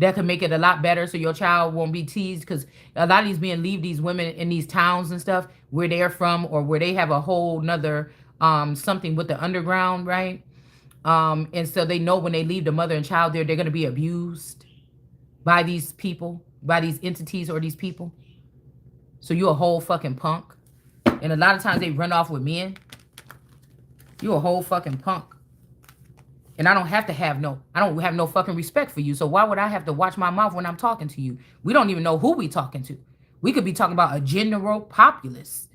That could make it a lot better so your child won't be teased, because a lot of these men leave these women in these towns and stuff where they're from, or where they have a whole nother something with the underground, right? And so they know when they leave the mother and child there, they're going to be abused by these people, by these entities or these people. So you a whole fucking punk. And a lot of times they run off with men. You a whole fucking punk. And I don't have no fucking respect for you. So why would I have to watch my mouth when I'm talking to you? We don't even know who we talking to. We could be talking about a general populace.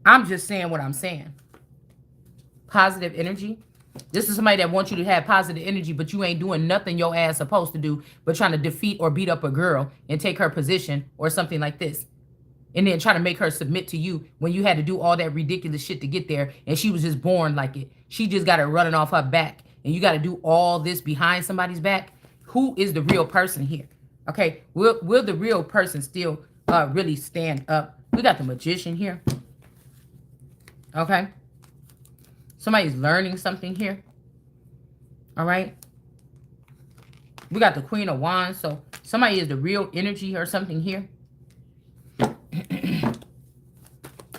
I'm just saying what I'm saying. Positive energy. This is somebody that wants you to have positive energy, but you ain't doing nothing your ass supposed to do, but trying to defeat or beat up a girl and take her position or something like this. And then try to make her submit to you when you had to do all that ridiculous shit to get there, and she was just born like it. She just got it running off her back, and you got to do all this behind somebody's back. Who is the real person here? Okay, will the real person still really stand up? We got the Magician here. Okay, somebody's learning something here. All right, we got the Queen of Wands, so somebody is the real energy or something here.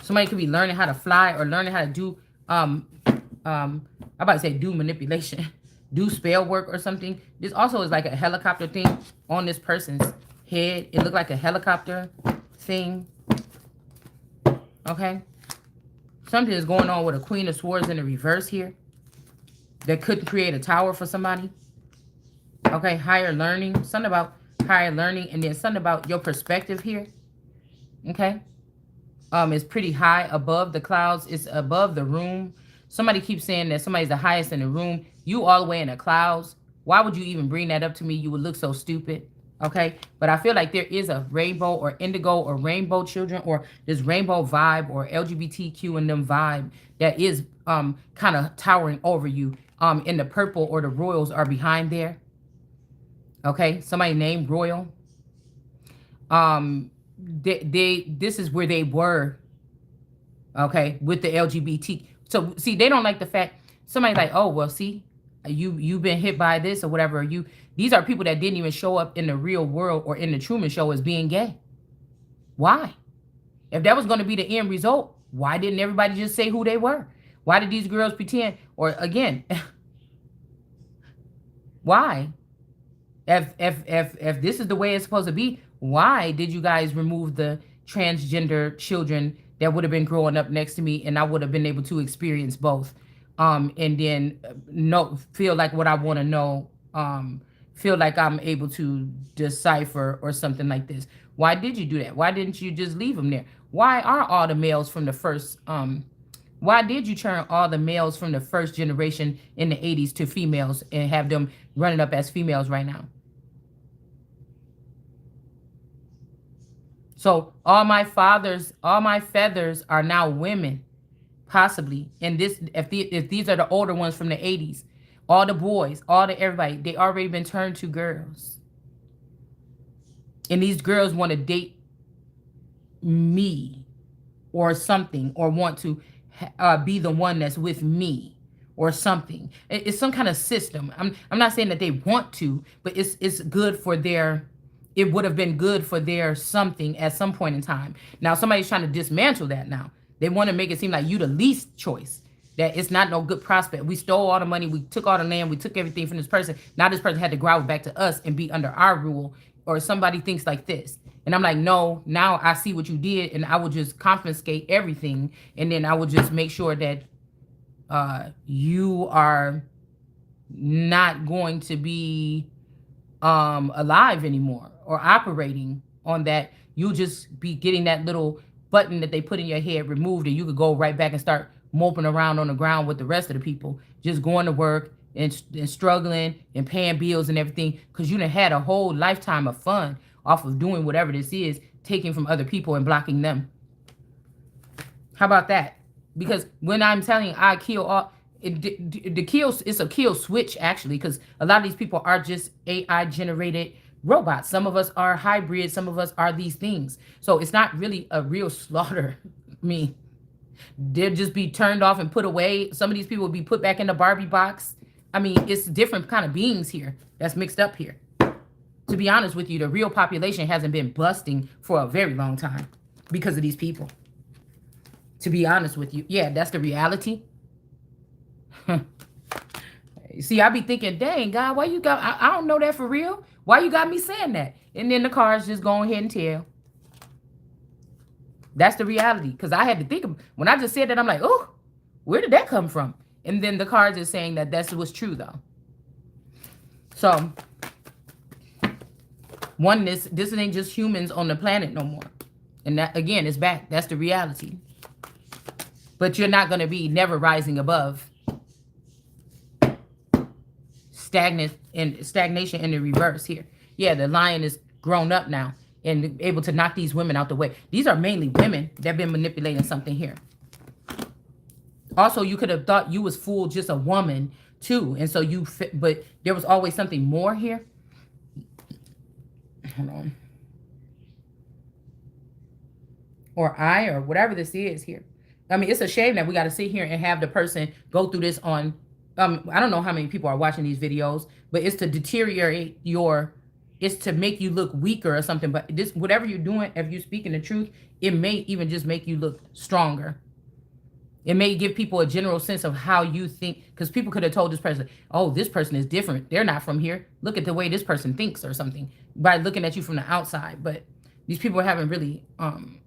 Somebody could be learning how to fly or learning how to do, I'm about to say do manipulation, do spell work or something. This also is like a helicopter thing on this person's head. It looked like a helicopter thing. Okay. Something is going on with a Queen of Swords in the reverse here. That could create a tower for somebody. Okay. Higher learning. Something about higher learning. And then something about your perspective here. Okay. It's pretty high above the clouds. It's above the room. Somebody keeps saying that somebody's the highest in the room. You all the way in the clouds. Why would you even bring that up to me? You would look so stupid. Okay. But I feel like there is a rainbow or indigo or rainbow children or this rainbow vibe or LGBTQ and them vibe that is kind of towering over you. In the purple, or the royals are behind there. Okay. Somebody named Royal. This is where they were, okay, with the LGBT. So see, they don't like the fact somebody's like, oh well, see, you've been hit by this or whatever. These are people that didn't even show up in the real world or in the Truman Show as being gay. Why? If that was going to be the end result, why didn't everybody just say who they were? Why did these girls pretend? Or again, why? If this is the way it's supposed to be, why did you guys remove the transgender children that would have been growing up next to me, and I would have been able to experience both, and then feel like what I want to know, feel like I'm able to decipher or something like this? Why did you do that? Why didn't you just leave them there? Why are all the males from the first why did you turn all the males from the first generation in the 80s to females and have them running up as females right now? So all my feathers are now women, possibly. And this, if these are the older ones from the 80s, all the boys, everybody, they already been turned to girls. And these girls want to date me or something, or want to be the one that's with me or something. It's some kind of system. I'm not saying that they want to, but it's good for their. It would have been good for their something at some point in time. Now, somebody's trying to dismantle that now. They want to make it seem like you the least choice, that it's not no good prospect. We stole all the money. We took all the land. We took everything from this person. Now this person had to growl back to us and be under our rule, or somebody thinks like this. And I'm like, no, now I see what you did, and I will just confiscate everything, and then I will just make sure that you are not going to be alive anymore or operating on that. You'll just be getting that little button that they put in your head removed, and you could go right back and start moping around on the ground with the rest of the people, just going to work and struggling and paying bills and everything, because you done had a whole lifetime of fun off of doing whatever this is, taking from other people and blocking them. How about that? Because when I'm telling you I kill all, the kill, it's a kill switch actually, because a lot of these people are just AI generated robots. Some of us are hybrids. Some of us are these things. So it's not really a real slaughter. I mean, they'll just be turned off and put away. Some of these people will be put back in the Barbie box. I mean, it's different kind of beings here that's mixed up here. To be honest with you, the real population hasn't been busting for a very long time because of these people. To be honest with you. Yeah, that's the reality. See, I be thinking, dang, God, why you got, I don't know that for real. Why you got me saying that? And then the cards just go ahead and tell. That's the reality. Because I had to think of, when I just said that, I'm like, oh, where did that come from? And then the cards is saying that that's what's true, though. So, oneness, this ain't just humans on the planet no more. And that, again, is back. That's the reality. But you're not going to be never rising above. Stagnation in the reverse here. Yeah, the lion is grown up now and able to knock these women out the way. These are mainly women that have been manipulating something here. Also, you could have thought you was fooled just a woman too. And so you, but there was always something more here. Hold on. Or whatever this is here. I mean, it's a shame that we got to sit here and have the person go through this on, I don't know how many people are watching these videos, but it's to deteriorate it's to make you look weaker or something. But this, whatever you're doing, if you're speaking the truth, it may even just make you look stronger. It may give people a general sense of how you think, because people could have told this person, oh, this person is different. They're not from here. Look at the way this person thinks or something by looking at you from the outside. But these people haven't really,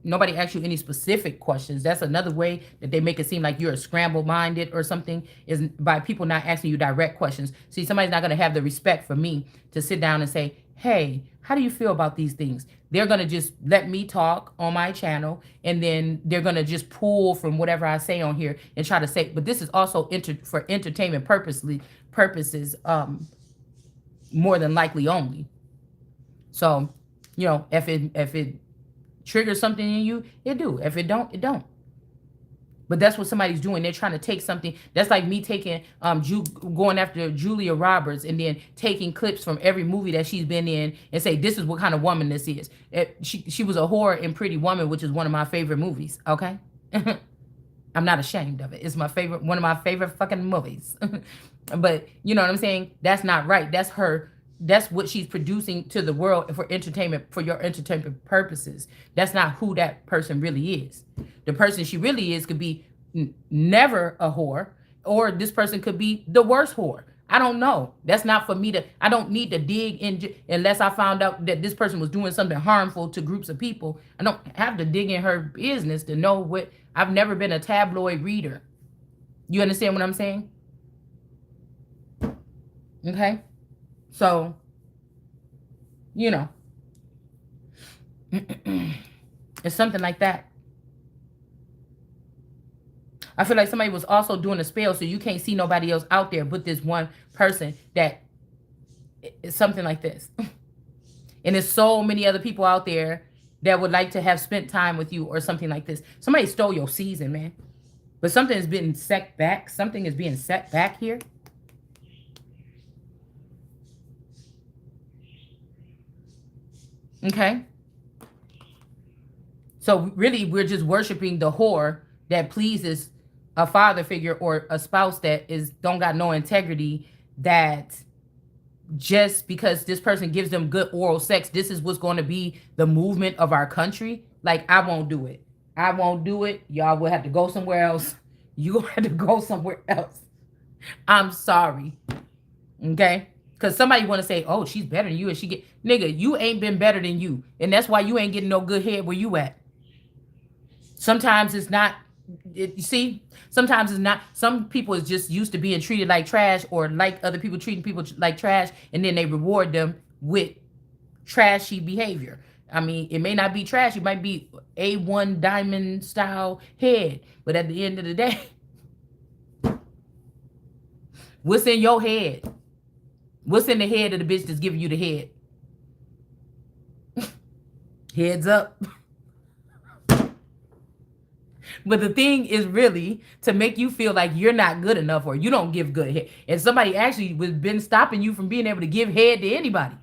nobody asked you any specific questions. That's another way that they make it seem like you're a scramble-minded or something, is by people not asking you direct questions. See, somebody's not going to have the respect for me to sit down and say, hey, how do you feel about these things? They're going to just let me talk on my channel, and then they're going to just pull from whatever I say on here and try to say, but this is also for entertainment purposes, more than likely only. So, you know, if it triggers something in you, it do. If it don't, it don't. But that's what somebody's doing. They're trying to take something. That's like me taking, going after Julia Roberts and then taking clips from every movie that she's been in and say, this is what kind of woman this is. She was a whore in Pretty Woman, which is one of my favorite movies, okay? I'm not ashamed of it. It's my favorite, one of my favorite fucking movies. But you know what I'm saying? That's not right. That's her. That's what she's producing to the world for entertainment, for your entertainment purposes. That's not who that person really is. The person she really is could be never a whore, or this person could be the worst whore. I don't know. That's not for me to, I don't need to dig in unless I found out that this person was doing something harmful to groups of people. I don't have to dig in her business to know what, I've never been a tabloid reader. You understand what I'm saying? Okay. So, you know, it's something like that. I feel like somebody was also doing a spell, so you can't see nobody else out there but this one person that is something like this. And there's so many other people out there that would like to have spent time with you or something like this. Somebody stole your season, man. But something is being set back. Something is being set back here. Okay. So really, we're just worshiping the whore that pleases a father figure or a spouse that don't got no integrity, that just because this person gives them good oral sex, this is what's going to be the movement of our country. Like, I won't do it. I won't do it. Y'all will have to go somewhere else. You will have to go somewhere else. I'm sorry. Okay? Because somebody want to say, oh, she's better than you, and she get, nigga, you ain't been better than you. And that's why you ain't getting no good head where you at. Sometimes it's not, you see, sometimes it's not, some people is just used to being treated like trash, or like other people treating people like trash, and then they reward them with trashy behavior. I mean, it may not be trash. It might be A1 diamond style head. But at the end of the day, what's in your head? What's in the head of the bitch that's giving you the head? Heads up. But the thing is really to make you feel like you're not good enough or you don't give good head. And somebody actually has been stopping you from being able to give head to anybody.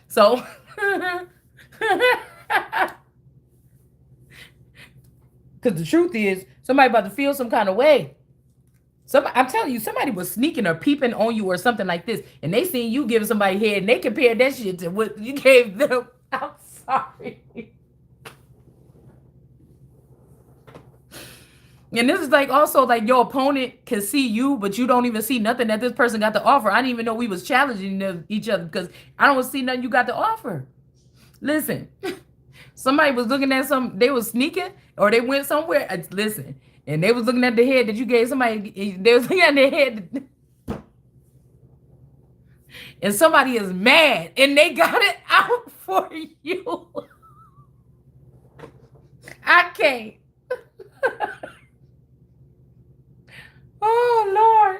So Because the truth is, somebody about to feel some kind of way. I'm telling you, somebody was sneaking or peeping on you or something like this, and they seen you giving somebody head, and they compared that shit to what you gave them. I'm sorry. And this is like also like your opponent can see you, but you don't even see nothing that this person got to offer. I didn't even know we was challenging each other because I don't see nothing you got to offer. Listen, somebody was looking at they was sneaking or they went somewhere. Listen, and they was looking at the head that you gave somebody. They was looking at their head. And somebody is mad and they got it out for you. I can't.